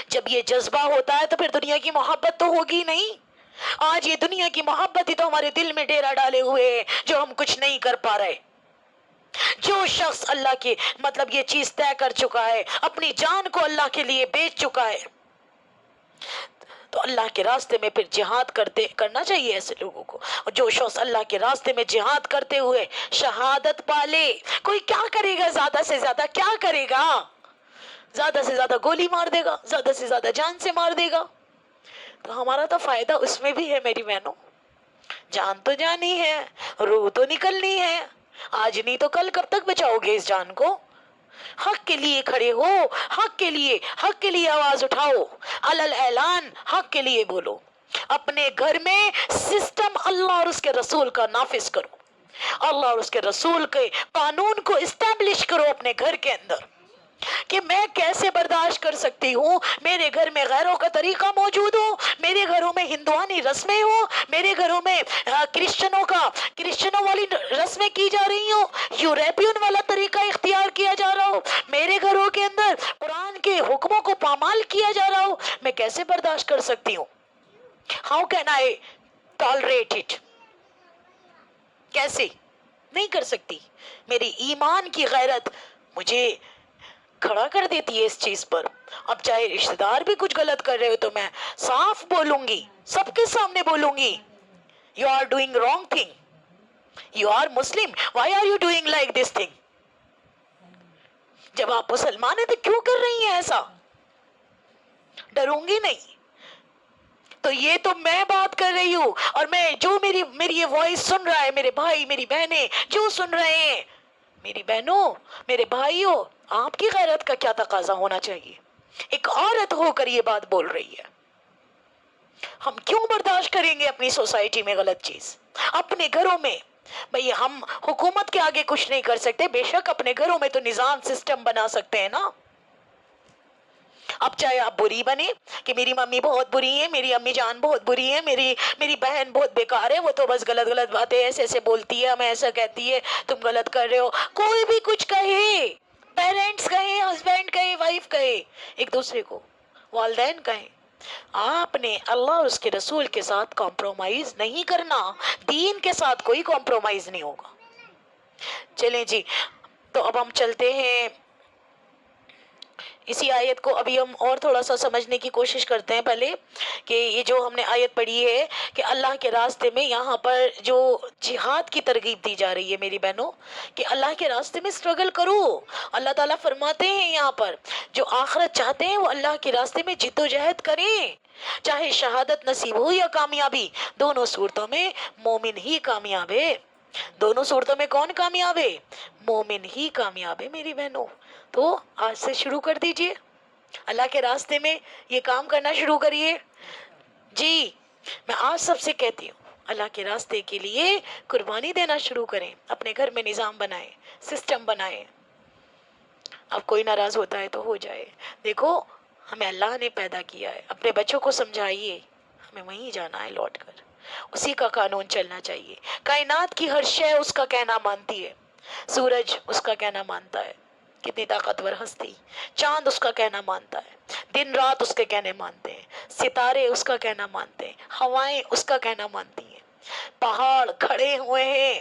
جب یہ جذبہ ہوتا ہے تو پھر دنیا کی محبت تو ہوگی نہیں. آج یہ دنیا کی محبت ہی تو ہمارے دل میں ڈیرا ڈالے ہوئے ہے جو ہم کچھ نہیں کر پا رہے. جو شخص اللہ کی یہ چیز طے کر چکا ہے، اپنی جان کو اللہ کے لیے بیچ چکا ہے، تو اللہ کے راستے میں پھر جہاد کرنا چاہیے ایسے لوگوں کو. اور جو شخص اللہ کے راستے میں جہاد کرتے ہوئے شہادت پالے، کوئی کیا کرے گا؟ زیادہ سے زیادہ کیا کرے گا؟ زیادہ سے زیادہ گولی مار دے گا، زیادہ سے زیادہ جان سے مار دے گا. تو ہمارا تو فائدہ اس میں بھی ہے میری بہنوں. جان تو جانی ہے، روح تو نکلنی ہے. آج نہیں تو کل کب تک بچاؤ گے اس جان کو؟ حق کے لیے کھڑے ہو، حق کے لیے آواز اٹھاؤ، علل اعلان حق کے لیے بولو. اپنے گھر میں سسٹم اللہ اور اس کے رسول کا نافذ کرو، اللہ اور اس کے رسول کے قانون کو اسٹیبلش کرو اپنے گھر کے اندر. کہ میں کیسے برداشت کر سکتی ہوں میرے گھر میں غیروں کا طریقہ موجود ہو، میرے گھروں میں ہندوانی رسمیں ہو، میرے گھروں میں کرسچنوں والی رسمیں کی جا رہی ہوں، یوروپین والا طریقہ اختیار کیا جا رہا ہو، میرے گھروں کے اندر قرآن کے حکموں کو پامال کیا جا رہا ہو. میں کیسے برداشت کر سکتی ہوں؟ How can I tolerate it? کیسے؟ نہیں کر سکتی. میری ایمان کی غیرت مجھے کھڑا کر دیتی ہے اس چیز پر. اب چاہے رشتہ دار بھی کچھ غلط کر رہے ہو تو میں صاف بولوں گی، سب کے سامنے بولوں گی. You are doing wrong thing. You are Muslim. Why are you doing like this thing? جب آپ مسلمان ہیں تو کیوں کر رہی ہیں ایسا؟ ڈروں گی نہیں. تو یہ تو میں بات کر رہی ہوں، اور میں جو میری یہ وائس سن رہا ہے، میرے بھائی میری بہنیں جو سن رہے ہیں، میری بہنوں میرے بھائیوں، آپ کی غیرت کا کیا تقاضا ہونا چاہیے؟ ایک عورت ہو کر یہ بات بول رہی ہے. ہم کیوں برداشت کریں گے اپنی سوسائٹی میں غلط چیز؟ اپنے گھروں میں بھئی ہم حکومت کے آگے کچھ نہیں کر سکتے، بے شک اپنے گھروں میں تو نظام سسٹم بنا سکتے ہیں نا. اب چاہے آپ بری بنے کہ میری ممی بہت بری ہے، میری امی جان بہت بری ہے، میری بہن بہت بیکار ہے، وہ تو بس غلط باتیں ایسے بولتی ہے، ہمیں ایسا کہتی ہے، تم غلط کر رہے ہو. کوئی بھی کچھ کہے، پیرنٹس کہیں، ہسبینڈ کہے، وائف کہے، ایک دوسرے کو، والدین کہیں، آپ نے اللہ اور اس کے رسول کے ساتھ کمپرومائز نہیں کرنا. دین کے ساتھ کوئی کمپرومائز نہیں ہوگا. چلیں جی، تو اب ہم چلتے ہیں اسی آیت کو ابھی ہم اور تھوڑا سا سمجھنے کی کوشش کرتے ہیں. پہلے کہ یہ جو ہم نے آیت پڑھی ہے کہ اللہ کے راستے میں یہاں پر جو جہاد کی ترغیب دی جا رہی ہے میری بہنوں، کہ اللہ کے راستے میں سٹرگل کرو. اللہ تعالیٰ فرماتے ہیں یہاں پر جو آخرت چاہتے ہیں وہ اللہ کے راستے میں جد و جہد کریں، چاہے شہادت نصیب ہو یا کامیابی، دونوں صورتوں میں مومن ہی کامیاب ہے. دونوں صورتوں میں کون کامیاب ہے؟ مومن ہی کامیاب ہے میری بہنوں. تو آج سے شروع کر دیجئے، اللہ کے راستے میں یہ کام کرنا شروع کریے. جی میں آج سب سے کہتی ہوں اللہ کے راستے کے لیے قربانی دینا شروع کریں، اپنے گھر میں نظام بنائیں، سسٹم بنائیں. اب کوئی ناراض ہوتا ہے تو ہو جائے. دیکھو ہمیں اللہ نے پیدا کیا ہے، اپنے بچوں کو سمجھائیے ہمیں وہیں جانا ہے لوٹ کر، اسی کا قانون چلنا چاہیے. کائنات کی ہر شے اس کا کہنا مانتی ہے. سورج اس کا کہنا مانتا ہے، کتنی طاقتور ہستی. چاند اس کا کہنا مانتا ہے، دن رات اس کے کہنے مانتے ہیں، ستارے اس کا کہنا مانتے ہیں، ہوائیں اس کا کہنا مانتی ہیں، پہاڑ کھڑے ہوئے ہیں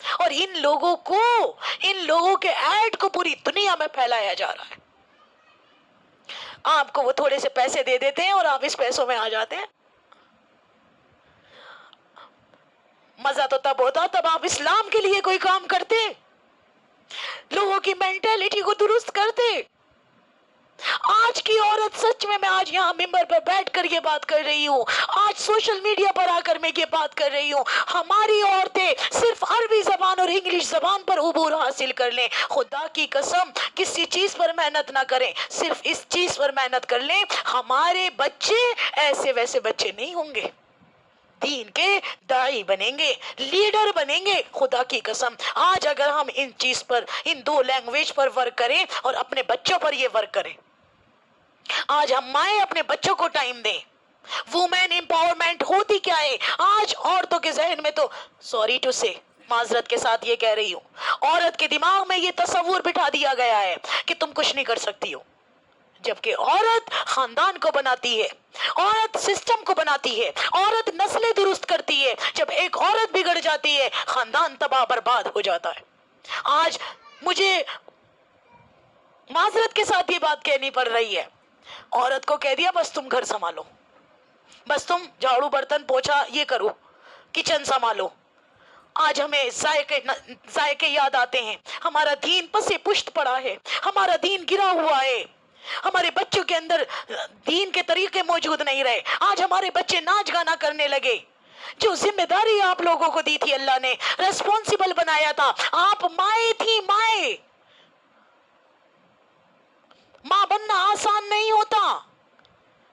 اور ان لوگوں کے ایڈ کو پوری دنیا میں پھیلایا جا رہا ہے. آپ کو وہ تھوڑے سے پیسے دے دیتے ہیں اور آپ اس پیسوں میں آ جاتے ہیں. مزہ تو تب ہوتا تب آپ اسلام کے لیے کوئی کام کرتے, لوگوں کی مینٹیلٹی کو درست کرتے. آج کی عورت سچ میں آج یہاں ممبر پر بیٹھ کر یہ بات کر رہی ہوں, آج سوشل میڈیا پر آ کر میں یہ بات کر رہی ہوں, ہماری عورتیں صرف عربی زبان اور انگلش زبان پر عبور حاصل کر لیں, خدا کی قسم کسی چیز پر محنت نہ کریں, صرف اس چیز پر محنت کر لیں, ہمارے بچے ایسے ویسے بچے نہیں ہوں گے, دین کے داعی بنیں گے, لیڈر بنیں گے. خدا کی قسم آج اگر ہم ان چیز پر, ان دو لینگویج پر ورک کریں اور اپنے بچوں پر یہ ورک کریں, آج ہم مائیں اپنے بچوں کو ٹائم دیں. وومین امپاورمنٹ ہوتی کیا ہے آج عورتوں کے ذہن میں؟ تو سوری ٹو سے, معذرت کے ساتھ یہ کہہ رہی ہوں, عورت کے دماغ میں یہ تصور بٹھا دیا گیا ہے کہ تم کچھ نہیں کر سکتی ہو, جبکہ عورت خاندان کو بناتی ہے, عورت سسٹم کو بناتی ہے, عورت نسلیں درست کرتی ہے. جب ایک عورت بگڑ جاتی ہے خاندان تباہ برباد ہو جاتا ہے. آج مجھے معذرت کے ساتھ یہ بات کہنی پڑ رہی ہے, عورت کو کہہ دیا بس تم گھر سنبھالو, بس تم جھاڑو برتن پوچھا یہ کرو, کچن سنبھالو. آج ہمیں ذائقے یاد آتے ہیں, ہمارا دین پسے پشت پڑا ہے, ہمارا دین گرا ہوا ہے, ہمارے بچوں کے اندر دین کے طریقے موجود نہیں رہے. آج ہمارے بچے ناچ گانا کرنے لگے. جو ذمہ داری آپ لوگوں کو دی تھی, اللہ نے ریسپونسبل بنایا تھا, آپ مائیں تھی, مائیں. ماں بننا آسان نہیں ہوتا.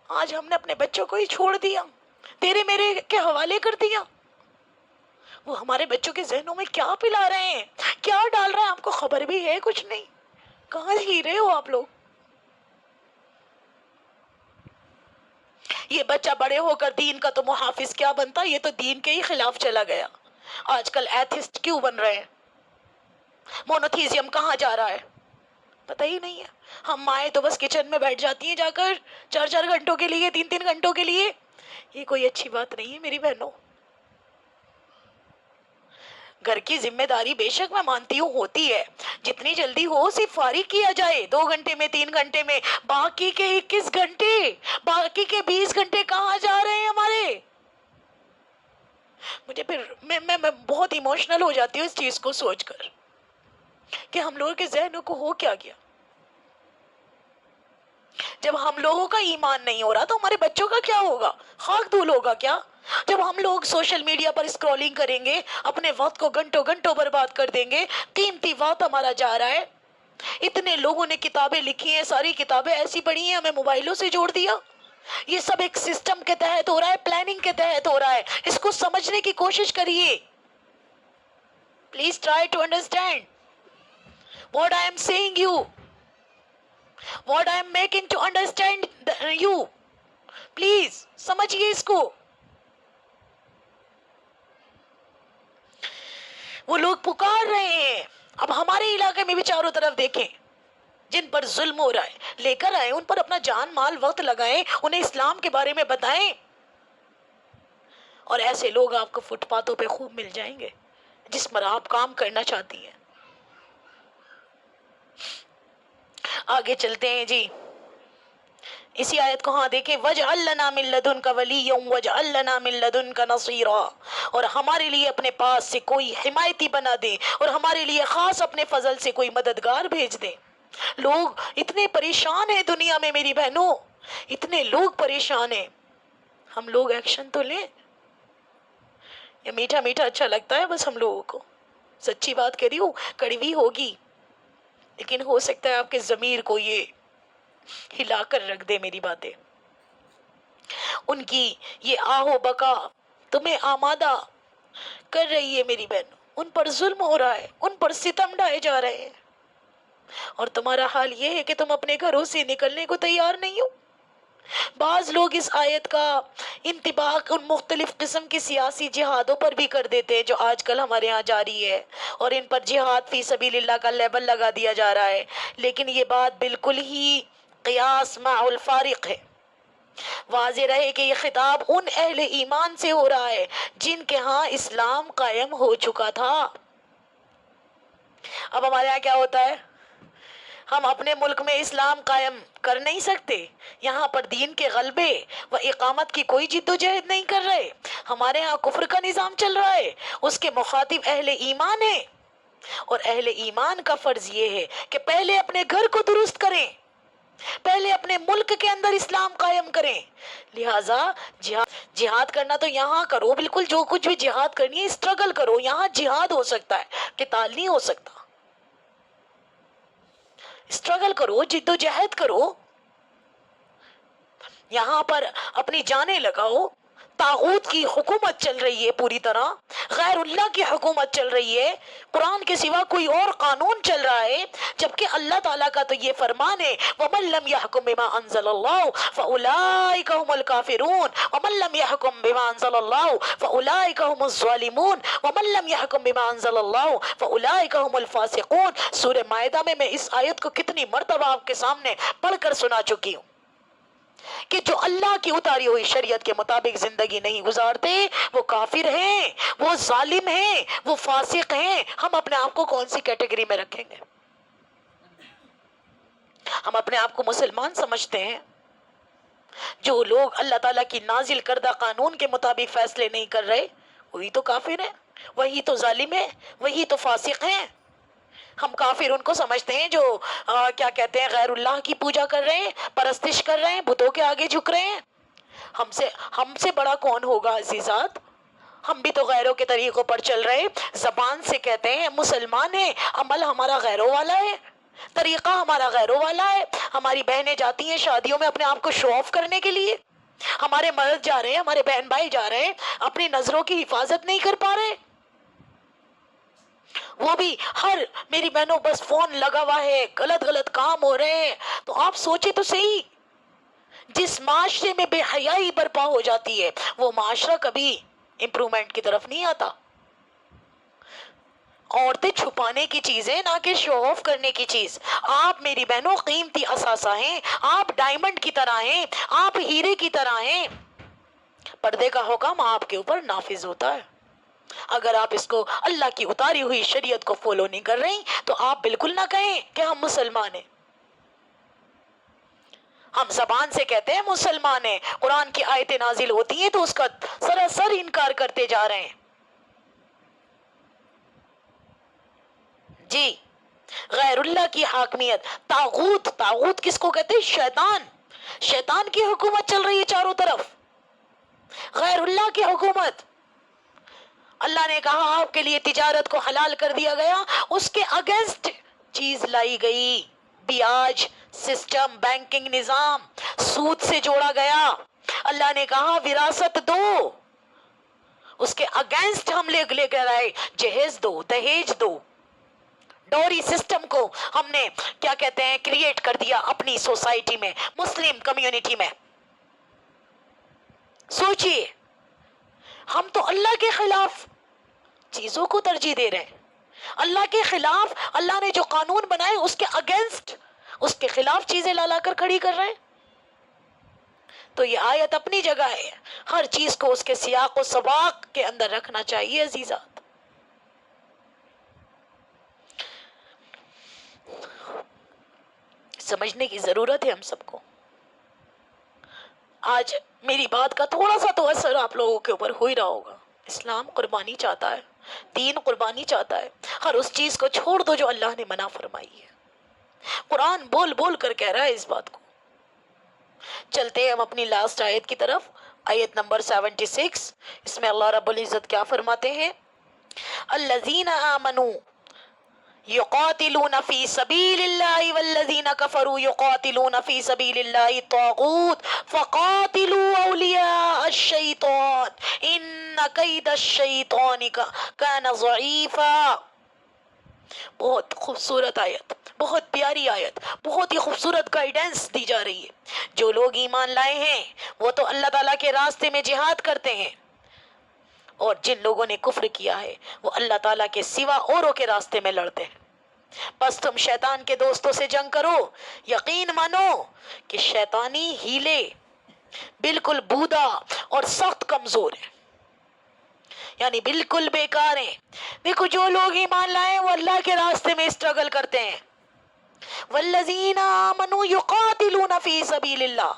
آج ہم نے اپنے بچوں کو ہی چھوڑ دیا, تیرے میرے کے حوالے کر دیا. وہ ہمارے بچوں کے ذہنوں میں کیا پلا رہے ہیں, کیا ڈال رہے ہیں, آپ کو خبر بھی ہے کچھ نہیں. کہاں ہی رہے ہو آپ لوگ؟ یہ بچہ بڑے ہو کر دین کا تو محافظ کیا بنتا, یہ تو دین کے ہی خلاف چلا گیا. آج کل ایتھسٹ کیوں بن رہے ہیں, مونوتھیزم کہاں جا رہا ہے پتہ ہی نہیں ہے. ہم مائیں تو بس کچن میں بیٹھ جاتی ہیں جا کر 4 گھنٹوں کے لیے, 3 گھنٹوں کے لیے. یہ کوئی اچھی بات نہیں ہے میری بہنوں. گھر کی ذمہ داری بے شک میں مانتی ہوں ہوتی ہے, جتنی جلدی ہو صرف فارغ کیا جائے 2 گھنٹے میں, 3 گھنٹے میں. باقی کے 21 گھنٹے, باقی کے 20 گھنٹے کہاں جا رہے ہیں ہمارے؟ مجھے پھر میں بہت ایموشنل ہو جاتی ہوں اس چیز کو سوچ کر کہ ہم لوگوں کے ذہنوں کو ہو کیا گیا. جب ہم لوگوں کا ایمان نہیں ہو رہا تو ہمارے بچوں کا کیا ہوگا, خاک دھول ہوگا کیا؟ جب ہم لوگ سوشل میڈیا پر اسکرولنگ کریں گے, اپنے وقت کو گھنٹوں گھنٹوں برباد کر دیں گے, قیمتی وقت ہمارا جا رہا ہے. اتنے لوگوں نے کتابیں لکھی ہیں, ساری کتابیں ایسی پڑھی ہیں, ہمیں موبائلوں سے جوڑ دیا. یہ سب ایک سسٹم کے تحت ہو رہا ہے, پلاننگ کے تحت ہو رہا ہے. اس کو سمجھنے کی کوشش کریے. Please try to understand what I am saying you, what I am making to understand you. Please سمجھیے اس کو. وہ لوگ پکار رہے ہیں, اب ہمارے علاقے میں بھی چاروں طرف دیکھیں جن پر ظلم ہو رہا ہے, لے کر آئیں ان پر اپنا جان مال وقت لگائیں, انہیں اسلام کے بارے میں بتائیں. اور ایسے لوگ آپ کو فٹ پاتھوں پہ خوب مل جائیں گے جس پر آپ کام کرنا چاہتی ہیں. آگے چلتے ہیں جی, اسی آیت کو ہاں دیکھیں, وَاجْعَلْ لَنَا مِن لَّدُنْكَ وَلِيًّا وَاجْعَلْ لَنَا مِن لَّدُنْكَ نَصِيرًا, اور ہمارے لیے اپنے پاس سے کوئی حمایتی بنا دے, اور ہمارے لیے خاص اپنے فضل سے کوئی مددگار بھیج دے. لوگ اتنے پریشان ہیں دنیا میں میری بہنوں, اتنے لوگ پریشان ہیں. ہم لوگ ایکشن تو لیں. یہ میٹھا میٹھا اچھا لگتا ہے بس ہم لوگوں کو, سچی بات کہہ رہی ہوں, کڑوی ہوگی لیکن ہو سکتا ہے آپ کے ضمیر کو یہ ہلا کر رکھ دے میری باتیں. ان کی یہ آہو بکا تمہیں آمادہ کر رہی ہے میری بہن, ان پر ظلم ہو رہا ہے, ان پر ستم ڈھائے جا رہے ہیں, اور تمہارا حال یہ ہے کہ تم اپنے گھروں سے نکلنے کو تیار نہیں ہو. بعض لوگ اس آیت کا انطباق ان مختلف قسم کی سیاسی جہادوں پر بھی کر دیتے ہیں جو آج کل ہمارے ہاں جاری ہے, اور ان پر جہاد فی سبیل اللہ کا لیبل لگا دیا جا رہا ہے. لیکن یہ بات بالکل ہی قیاس مع الفارق ہے. واضح رہے کہ یہ خطاب ان اہل ایمان سے ہو رہا ہے جن کے ہاں اسلام قائم ہو چکا تھا. اب ہمارے یہاں کیا ہوتا ہے، ہم اپنے ملک میں اسلام قائم کر نہیں سکتے، یہاں پر دین کے غلبے و اقامت کی کوئی جد و جہد نہیں کر رہے، ہمارے ہاں کفر کا نظام چل رہا ہے، اس کے مخاطب اہل ایمان ہیں، اور اہل ایمان کا فرض یہ ہے کہ پہلے اپنے گھر کو درست کریں، پہلے اپنے ملک کے اندر اسلام قائم کریں۔ لہٰذا جہاد کرنا تو یہاں کرو، بالکل جو کچھ بھی جہاد کرنی ہے اسٹرگل کرو، یہاں جہاد ہو سکتا ہے، قتال نہیں ہو سکتا۔ اسٹرگل کرو، جد و جہد کرو، یہاں پر اپنی جانیں لگاؤ۔ طاغوت کی حکومت چل رہی ہے، پوری طرح غیر اللہ کی حکومت چل رہی ہے، قرآن کے سوا کوئی اور قانون چل رہا ہے، جبکہ اللہ تعالیٰ کا تو یہ فرمان ہے وَمَن لَّمْ يَحْكُم بِمَا أَنزَلَ اللَّهُ فَأُولَٰئِكَ هُمُ الْكَافِرُونَ وَمَن لَّمْ يَحْكُم بِمَا أَنزَلَ اللَّهُ فَأُولَٰئِكَ هُمُ الظَّالِمُونَ وَمَن لَّمْ يَحْكُم بِمَا أَنزَلَ اللَّهُ فَأُولَٰئِكَ هُمُ الْفَاسِقُونَ۔ سورہ مائدہ میں اس آیت کو کتنی مرتبہ آپ کے سامنے پڑھ کر سنا چکی ہوں کہ جو اللہ کی اتاری ہوئی شریعت کے مطابق زندگی نہیں گزارتے وہ کافر ہیں، وہ ظالم ہیں، وہ فاسق ہیں۔ ہم اپنے آپ کو کون سی کیٹیگری میں رکھیں گے؟ ہم اپنے آپ کو مسلمان سمجھتے ہیں؟ جو لوگ اللہ تعالیٰ کی نازل کردہ قانون کے مطابق فیصلے نہیں کر رہے وہی تو کافر ہیں، وہی تو ظالم ہیں، وہی تو فاسق ہیں۔ ہم کافر ان کو سمجھتے ہیں جو کیا کہتے ہیں، غیر اللہ کی پوجا کر رہے ہیں، پرستش کر رہے ہیں، بتوں کے آگے جھک رہے ہیں۔ ہم سے بڑا کون ہوگا عزیزات؟ ہم بھی تو غیروں کے طریقوں پر چل رہے، زبان سے کہتے ہیں مسلمان ہیں، عمل ہمارا غیروں والا ہے، طریقہ ہمارا غیروں والا ہے۔ ہماری بہنیں جاتی ہیں شادیوں میں اپنے آپ کو شو آف کرنے کے لیے، ہمارے مرد جا رہے ہیں، ہمارے بہن بھائی جا رہے ہیں، اپنی نظروں کی حفاظت نہیں کر پا رہے، وہ بھی میری بہنوں بس فون لگا ہوا ہے، غلط غلط کام ہو رہے ہیں۔ تو آپ سوچے تو صحیح، جس معاشرے میں بے حیائی برپا ہو جاتی ہے وہ معاشرہ کبھی امپرومنٹ کی طرف نہیں آتا۔ عورتیں چھپانے کی چیزیں نہ کہ شو آف کرنے کی چیز۔ آپ میری بہنوں قیمتی اثاثہ ہیں، آپ ڈائمنڈ کی طرح ہیں، آپ ہیرے کی طرح ہیں۔ پردے کا حکم آپ کے اوپر نافذ ہوتا ہے، اگر آپ اس کو اللہ کی اتاری ہوئی شریعت کو فالو نہیں کر رہی تو آپ بالکل نہ کہیں کہ ہم مسلمان ہیں۔ ہم زبان سے کہتے ہیں مسلمان ہیں، قرآن کی آیتیں نازل ہوتی ہیں تو اس کا سراسر انکار کرتے جا رہے ہیں۔ جی، غیر اللہ کی حاکمیت، طاغوت کس کو کہتے ہیں؟ شیطان کی حکومت چل رہی ہے چاروں طرف، غیر اللہ کی حکومت۔ اللہ نے کہا آپ کے لیے تجارت کو حلال کر دیا گیا، اس کے اگینسٹ چیز لائی گئی، بیاج سسٹم، بینکنگ نظام، سود سے جوڑا گیا۔ اللہ نے کہا وراثت دو، اس کے اگینسٹ ہم لے کر آئے جہیز دو، دہیج دو، ڈوری سسٹم کو ہم نے کیا کہتے ہیں کریٹ کر دیا اپنی سوسائٹی میں، مسلم کمیونٹی میں۔ سوچئے، ہم تو اللہ کے خلاف چیزوں کو ترجیح دے رہے ہیں، اللہ کے خلاف، اللہ نے جو قانون بنائے اس کے اگینسٹ، اس کے خلاف چیزیں لا کر کھڑی کر رہے ہیں۔ تو یہ آیت اپنی جگہ ہے، ہر چیز کو اس کے سیاق و سباق کے اندر رکھنا چاہیے عزیزات۔ سمجھنے کی ضرورت ہے ہم سب کو۔ آج میری بات کا تھوڑا سا تو اثر آپ لوگوں کے اوپر ہو ہی رہا ہوگا۔ اسلام قربانی چاہتا ہے، دین قربانی چاہتا ہے، ہر اس چیز کو چھوڑ دو جو اللہ نے منع فرمائی ہے۔ قرآن بول بول کر کہہ رہا ہے اس بات کو۔ چلتے ہیں ہم اپنی لاسٹ آیت کی طرف، آیت نمبر 76۔ اس میں اللہ رب العزت کیا فرماتے ہیں؟ الذین آمنوا یقاتلون فی سبیل اللہ والذین کفروا یقاتلون فی سبیل اللہ الطاغوت فقاتلوا اولیاء الشیطان ان کید الشیطان کان ضعیفا۔ بہت خوبصورت آیت، بہت پیاری آیت، بہت ہی خوبصورت گائیڈنس دی جا رہی ہے۔ جو لوگ ایمان لائے ہیں وہ تو اللہ تعالیٰ کے راستے میں جہاد کرتے ہیں، اور جن لوگوں نے کفر کیا ہے وہ اللہ تعالیٰ کے سوا اوروں کے راستے میں لڑتے ہیں۔ بس تم شیطان کے دوستوں سے جنگ کرو، یقین مانو کہ شیطانی ہیلے بالکل بودا اور سخت کمزور ہیں۔ یعنی بالکل بیکار ہیں. دیکھو جو لوگ ایمان لائے وہ اللہ کے راستے میں اسٹرگل کرتے ہیں. والذین آمنوا یقاتلون فی سبیل اللہ.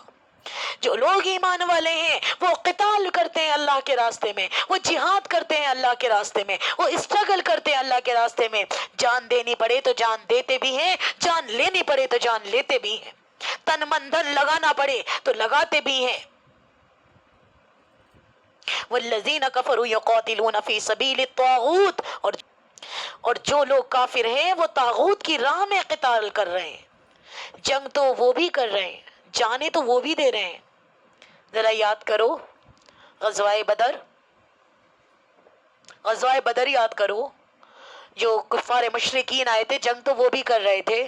جو لوگ ایمان والے ہیں وہ قتال کرتے ہیں اللہ کے راستے میں, وہ جہاد کرتے ہیں اللہ کے راستے میں, وہ اسٹرگل کرتے ہیں اللہ کے راستے میں. جان دینی پڑے تو جان دیتے بھی ہیں, جان لینی پڑے تو جان لیتے بھی ہیں, تن من دھن لگانا پڑے تو لگاتے بھی ہیں. والذین کفروا یقاتلون فی سبیل الطاغوت. اور جو لوگ کافر ہیں وہ طاغوت کی راہ میں قتال کر رہے ہیں. جنگ تو وہ بھی کر رہے ہیں, جانے تو وہ بھی دے رہے ہیں. ذرا یاد کرو غزوہ بدر, غزوہ بدر یاد کرو. جو کفار مشرکین آئے تھے جنگ تو وہ بھی کر رہے تھے,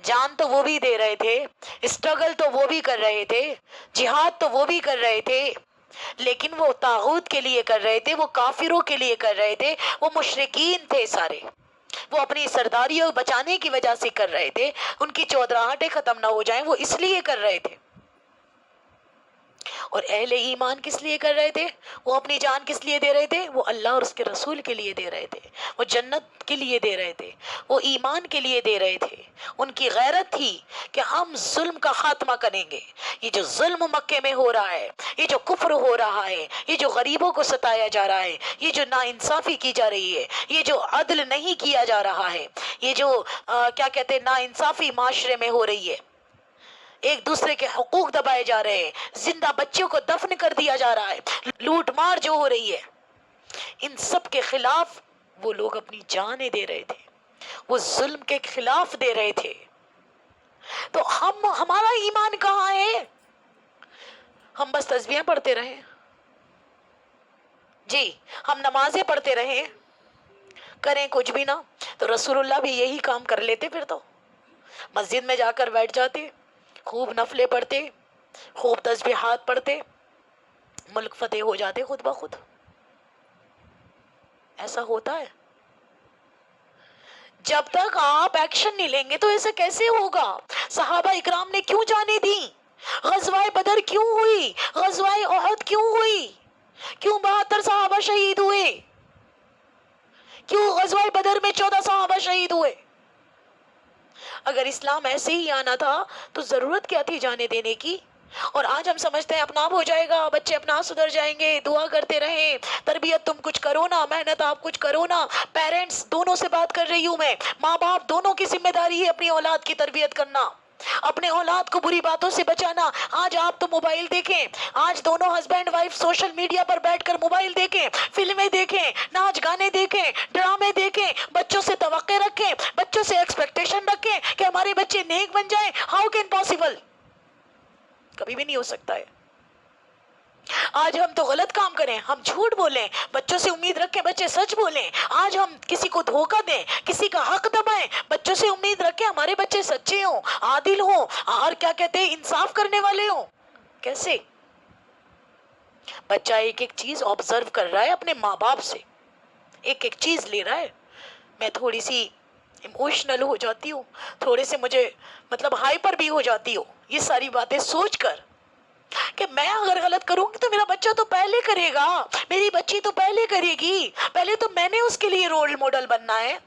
جان تو وہ بھی دے رہے تھے, اسٹرگل تو وہ بھی کر رہے تھے, جہاد تو وہ بھی کر رہے تھے, لیکن وہ طاغوت کے لیے کر رہے تھے, وہ کافروں کے لیے کر رہے تھے, وہ مشرکین تھے سارے, وہ اپنی سرداریوں بچانے کی وجہ سے کر رہے تھے, ان کی چودراہٹیں ختم نہ ہو جائیں وہ اس لیے کر رہے تھے. اور اہل ایمان کس لیے کر رہے تھے؟ وہ اپنی جان کس لیے دے رہے تھے؟ وہ اللہ اور اس کے رسول کے لیے دے رہے تھے, وہ جنت کے لیے دے رہے تھے, وہ ایمان کے لیے دے رہے تھے. ان کی غیرت تھی کہ ہم ظلم کا خاتمہ کریں گے. یہ جو ظلم مکے میں ہو رہا ہے, یہ جو کفر ہو رہا ہے, یہ جو غریبوں کو ستایا جا رہا ہے, یہ جو ناانصافی کی جا رہی ہے, یہ جو عدل نہیں کیا جا رہا ہے, یہ جو کیا کہتے ہیں ناانصافی معاشرے میں ہو رہی ہے, ایک دوسرے کے حقوق دبائے جا رہے ہیں, زندہ بچوں کو دفن کر دیا جا رہا ہے, لوٹ مار جو ہو رہی ہے, ان سب کے خلاف وہ لوگ اپنی جانیں دے رہے تھے, وہ ظلم کے خلاف دے رہے تھے. تو ہمارا ایمان کہاں ہے؟ ہم بس تسبیحیں پڑھتے رہیں, جی ہم نمازیں پڑھتے رہیں, کریں کچھ بھی نہ. تو رسول اللہ بھی یہی کام کر لیتے, پھر تو مسجد میں جا کر بیٹھ جاتے, خوب نفلیں پڑھتے, خوب تسبیحات پڑھتے, ملک فتح ہو جاتے خود بخود. ایسا ہوتا ہے؟ جب تک آپ ایکشن نہیں لیں گے تو ایسا کیسے ہوگا؟ صحابہ اکرام نے کیوں جانے دی؟ غزوہ بدر کیوں ہوئی؟ غزوہ احد کیوں ہوئی؟ کیوں 72 صحابہ شہید ہوئے؟ کیوں غزوہ بدر میں 14 صحابہ شہید ہوئے؟ اگر اسلام ایسے ہی آنا تھا تو ضرورت کیا تھی جانے دینے کی؟ اور آج ہم سمجھتے ہیں اپنا آپ ہو جائے گا, بچے اپنا آپ سدھر جائیں گے, دعا کرتے رہیں, تربیت تم کچھ کرو نا, محنت آپ کچھ کرو نا. پیرنٹس دونوں سے بات کر رہی ہوں میں, ماں باپ دونوں کی ذمہ داری ہے اپنی اولاد کی تربیت کرنا, اپنے اولاد کو بری باتوں سے بچانا. آج آپ تو موبائل دیکھیں, آج دونوں ہسبینڈ وائف سوشل میڈیا پر بیٹھ کر موبائل دیکھیں, فلمیں دیکھیں, ناچ گانے دیکھیں, ڈرامے دیکھیں, بچوں سے توقع رکھیں, بچوں سے ایکسپیکٹیشن رکھیں کہ ہمارے بچے نیک بن جائیں. How can possible? کبھی بھی نہیں ہو سکتا ہے. آج ہم تو غلط کام کریں, ہم جھوٹ بولیں, بچوں سے امید رکھیں بچے سچ بولیں. آج ہم کسی کو دھوکہ دیں, کسی کا حق دبائیں, بچوں سے امید رکھیں ہمارے بچے سچے ہوں, عادل ہوں, اور کیا کہتے ہیں انصاف کرنے والے ہوں. کیسے؟ بچہ ایک ایک چیز آبزرو کر رہا ہے اپنے ماں باپ سے, ایک ایک چیز لے رہا ہے. میں تھوڑی سی ایموشنل ہو جاتی ہوں, تھوڑے سے مجھے مطلب ہائپر بھی ہو جاتی ہوں یہ ساری باتیں سوچ کر کہ میں اگر غلط کروں گی تو میرا بچہ تو پہلے کرے گا, میری بچی تو پہلے کرے گی, پہلے تو میں نے اس کے لیے رول ماڈل بننا ہے,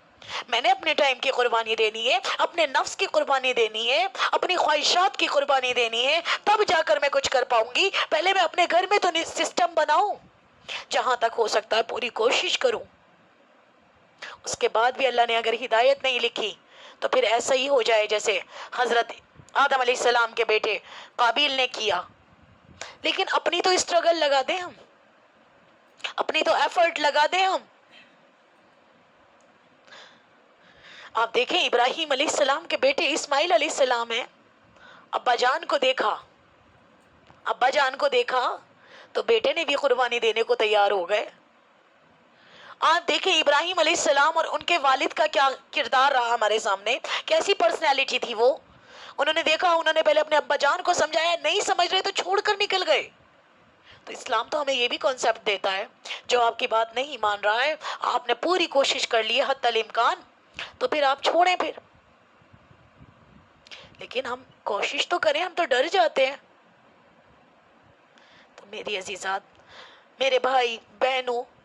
میں نے اپنے ٹائم کی قربانی دینی ہے, اپنے نفس کی قربانی دینی ہے, اپنی خواہشات کی قربانی دینی ہے, تب جا کر میں کچھ کر پاؤں گی. پہلے میں اپنے گھر میں تو سسٹم بناؤں, جہاں تک ہو سکتا ہے پوری کوشش کروں. اس کے بعد بھی اللہ نے اگر ہدایت نہیں لکھی تو پھر ایسا ہی ہو جائے جیسے حضرت آدم علیہ السلام کے بیٹے قابیل نے کیا. لیکن اپنی تو اسٹرگل لگا دیں ہم, اپنی تو ایفرٹ لگا دیں ہم. آپ دیکھیں ابراہیم علیہ السلام کے بیٹے اسماعیل علیہ السلام ہیں, ابا جان کو دیکھا, ابا جان کو دیکھا تو بیٹے نے بھی قربانی دینے کو تیار ہو گئے. آپ دیکھیں ابراہیم علیہ السلام اور ان کے والد کا کیا کردار رہا ہمارے سامنے, کیسی پرسنالٹی تھی وہ. انہوں نے دیکھا, انہوں نے پہلے اپنے ابا جان کو سمجھایا, نہیں سمجھ رہے تو چھوڑ کر نکل گئے. تو اسلام تو ہمیں یہ بھی کانسیپٹ دیتا ہے, جو آپ کی بات نہیں مان رہا ہے, آپ نے پوری کوشش کر لی ہے حتی الامکان, تو پھر آپ چھوڑیں پھر. لیکن ہم کوشش تو کریں, ہم تو ڈر جاتے ہیں. تو میری عزیزات, میرے بھائی بہنوں,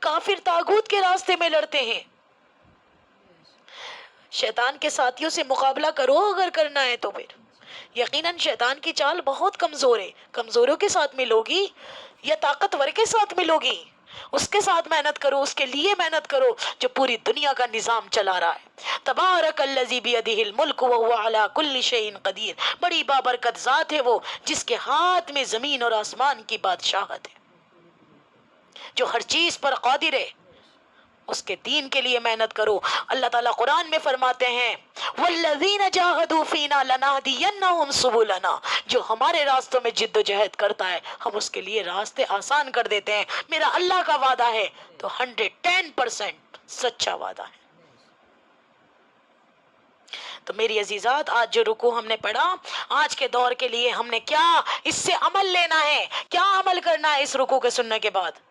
کافر طاغوت کے راستے میں لڑتے ہیں. شیطان کے ساتھیوں سے مقابلہ کرو اگر کرنا ہے تو پھر یقیناً شیطان کی چال بہت کمزور ہے. کمزوروں کے ساتھ ملو گی یا طاقتور کے ساتھ ملو گی؟ اس کے ساتھ محنت کرو، اس کے لیے محنت کرو جو پوری دنیا کا نظام چلا رہا ہے. تبارک الذی بیدہ الملک وہو علی کل شیء قدیر. بڑی بابرکت ذات ہے وہ جس کے ہاتھ میں زمین اور آسمان کی بادشاہت ہے، جو ہر چیز پر قادر ہے. اس کے دین کے لیے محنت کرو. اللہ تعالیٰ قرآن میں فرماتے ہیں والذین جاہدوا فینا لنہدینہم سبلنا. جو ہمارے راستوں میں جد و جہد کرتا ہے ہم اس کے لیے راستے آسان کر دیتے ہیں. میرا اللہ کا وعدہ ہے تو 110% سچا وعدہ ہے. تو میری عزیزات، آج جو رکوع ہم نے پڑھا، آج کے دور کے لیے ہم نے کیا اس سے عمل لینا ہے، کیا عمل کرنا ہے اس رکوع کے سننے کے بعد؟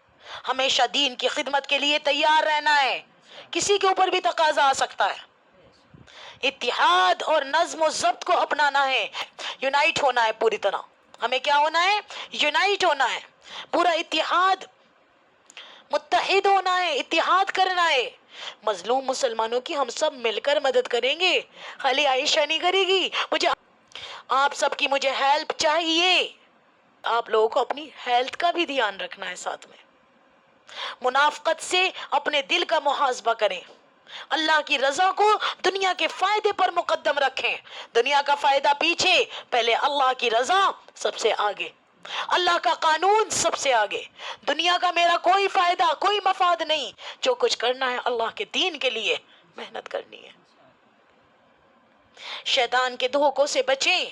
ہمیشہ دین کی خدمت کے لیے تیار رہنا ہے. کسی کے اوپر بھی تقاضا آ سکتا ہے. اتحاد اور نظم و ضبط کو اپنانا ہے. یونائٹ ہونا ہے پوری طرح. ہمیں کیا ہونا ہے؟ یونائٹ ہونا ہے. پورا اتحاد، متحد ہونا ہے، اتحاد کرنا ہے. مظلوم مسلمانوں کی ہم سب مل کر مدد کریں گے. خالی عائشہ نہیں کرے گی. مجھے آپ سب کی مجھے ہیلپ چاہیے. آپ لوگوں کو اپنی ہیلتھ کا بھی دھیان رکھنا ہے. ساتھ میں منافقت سے اپنے دل کا محاسبہ کریں. اللہ کی رضا کو دنیا کے فائدے پر مقدم رکھیں. دنیا کا فائدہ پیچھے، پہلے اللہ کی رضا سب سے آگے، اللہ کا قانون سب سے آگے. دنیا کا میرا کوئی فائدہ، کوئی مفاد نہیں. جو کچھ کرنا ہے اللہ کے دین کے لیے محنت کرنی ہے. شیطان کے دھوکوں سے بچیں.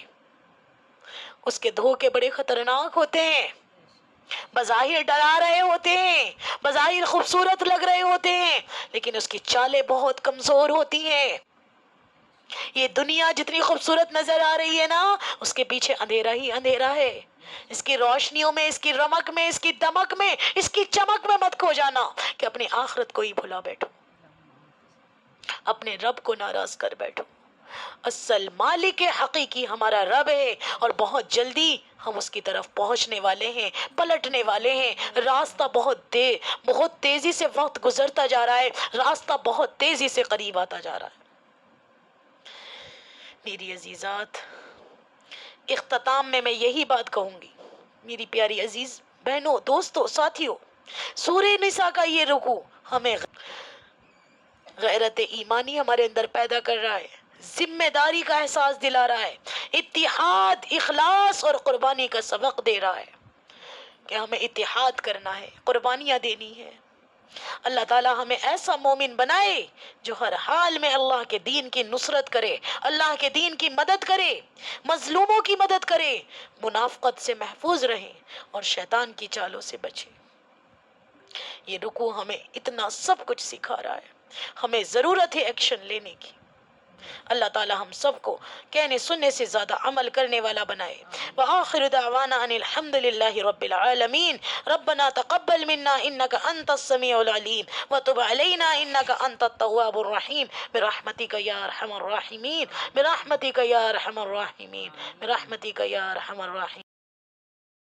اس کے دھوکے بڑے خطرناک ہوتے ہیں. بظاہر ڈرا رہے ہوتے ہیں، بظاہر خوبصورت لگ رہے ہوتے ہیں، لیکن اس کی چالیں بہت کمزور ہوتی ہیں. یہ دنیا جتنی خوبصورت نظر آ رہی ہے نا، اس کے پیچھے اندھیرا ہی اندھیرا ہے. اس کی روشنیوں میں، اس کی رمک میں، اس کی دمک میں، اس کی چمک میں مت کھو جانا کہ اپنی آخرت کو ہی بھلا بیٹھو، اپنے رب کو ناراض کر بیٹھو. اصل مالک حقیقی ہمارا رب ہے، اور بہت جلدی ہم اس کی طرف پہنچنے والے ہیں، پلٹنے والے ہیں. راستہ بہت تیزی سے وقت گزرتا جا رہا ہے، راستہ بہت تیزی سے قریب آتا جا رہا ہے. میری عزیزات، اختتام میں یہی بات کہوں گی میری پیاری عزیز بہنوں، دوستوں، ساتھیوں. سورہ نساء کا یہ رکوع ہمیں غیرت ایمانی ہمارے اندر پیدا کر رہا ہے، ذمہ داری کا احساس دلا رہا ہے، اتحاد، اخلاص اور قربانی کا سبق دے رہا ہے کہ ہمیں اتحاد کرنا ہے، قربانیاں دینی ہے. اللہ تعالی ہمیں ایسا مومن بنائے جو ہر حال میں اللہ کے دین کی نصرت کرے، اللہ کے دین کی مدد کرے، مظلوموں کی مدد کرے، منافقت سے محفوظ رہے اور شیطان کی چالوں سے بچے. یہ رکوع ہمیں اتنا سب کچھ سکھا رہا ہے. ہمیں ضرورت ہے ایکشن لینے کی. اللہ تعالی ہم سب کو کہنے سننے سے زیادہ عمل کرنے والا بنائے. وآخر دعوانا ان الحمد للہ رب العالمین. ربنا تقبل منا انك انت السميع العليم وتب علينا انك انت التواب الرحيم برحمتك يا ارحم الراحمين برحمتك يا ارحم الراحمين برحمتك يا ارحم الراحمين.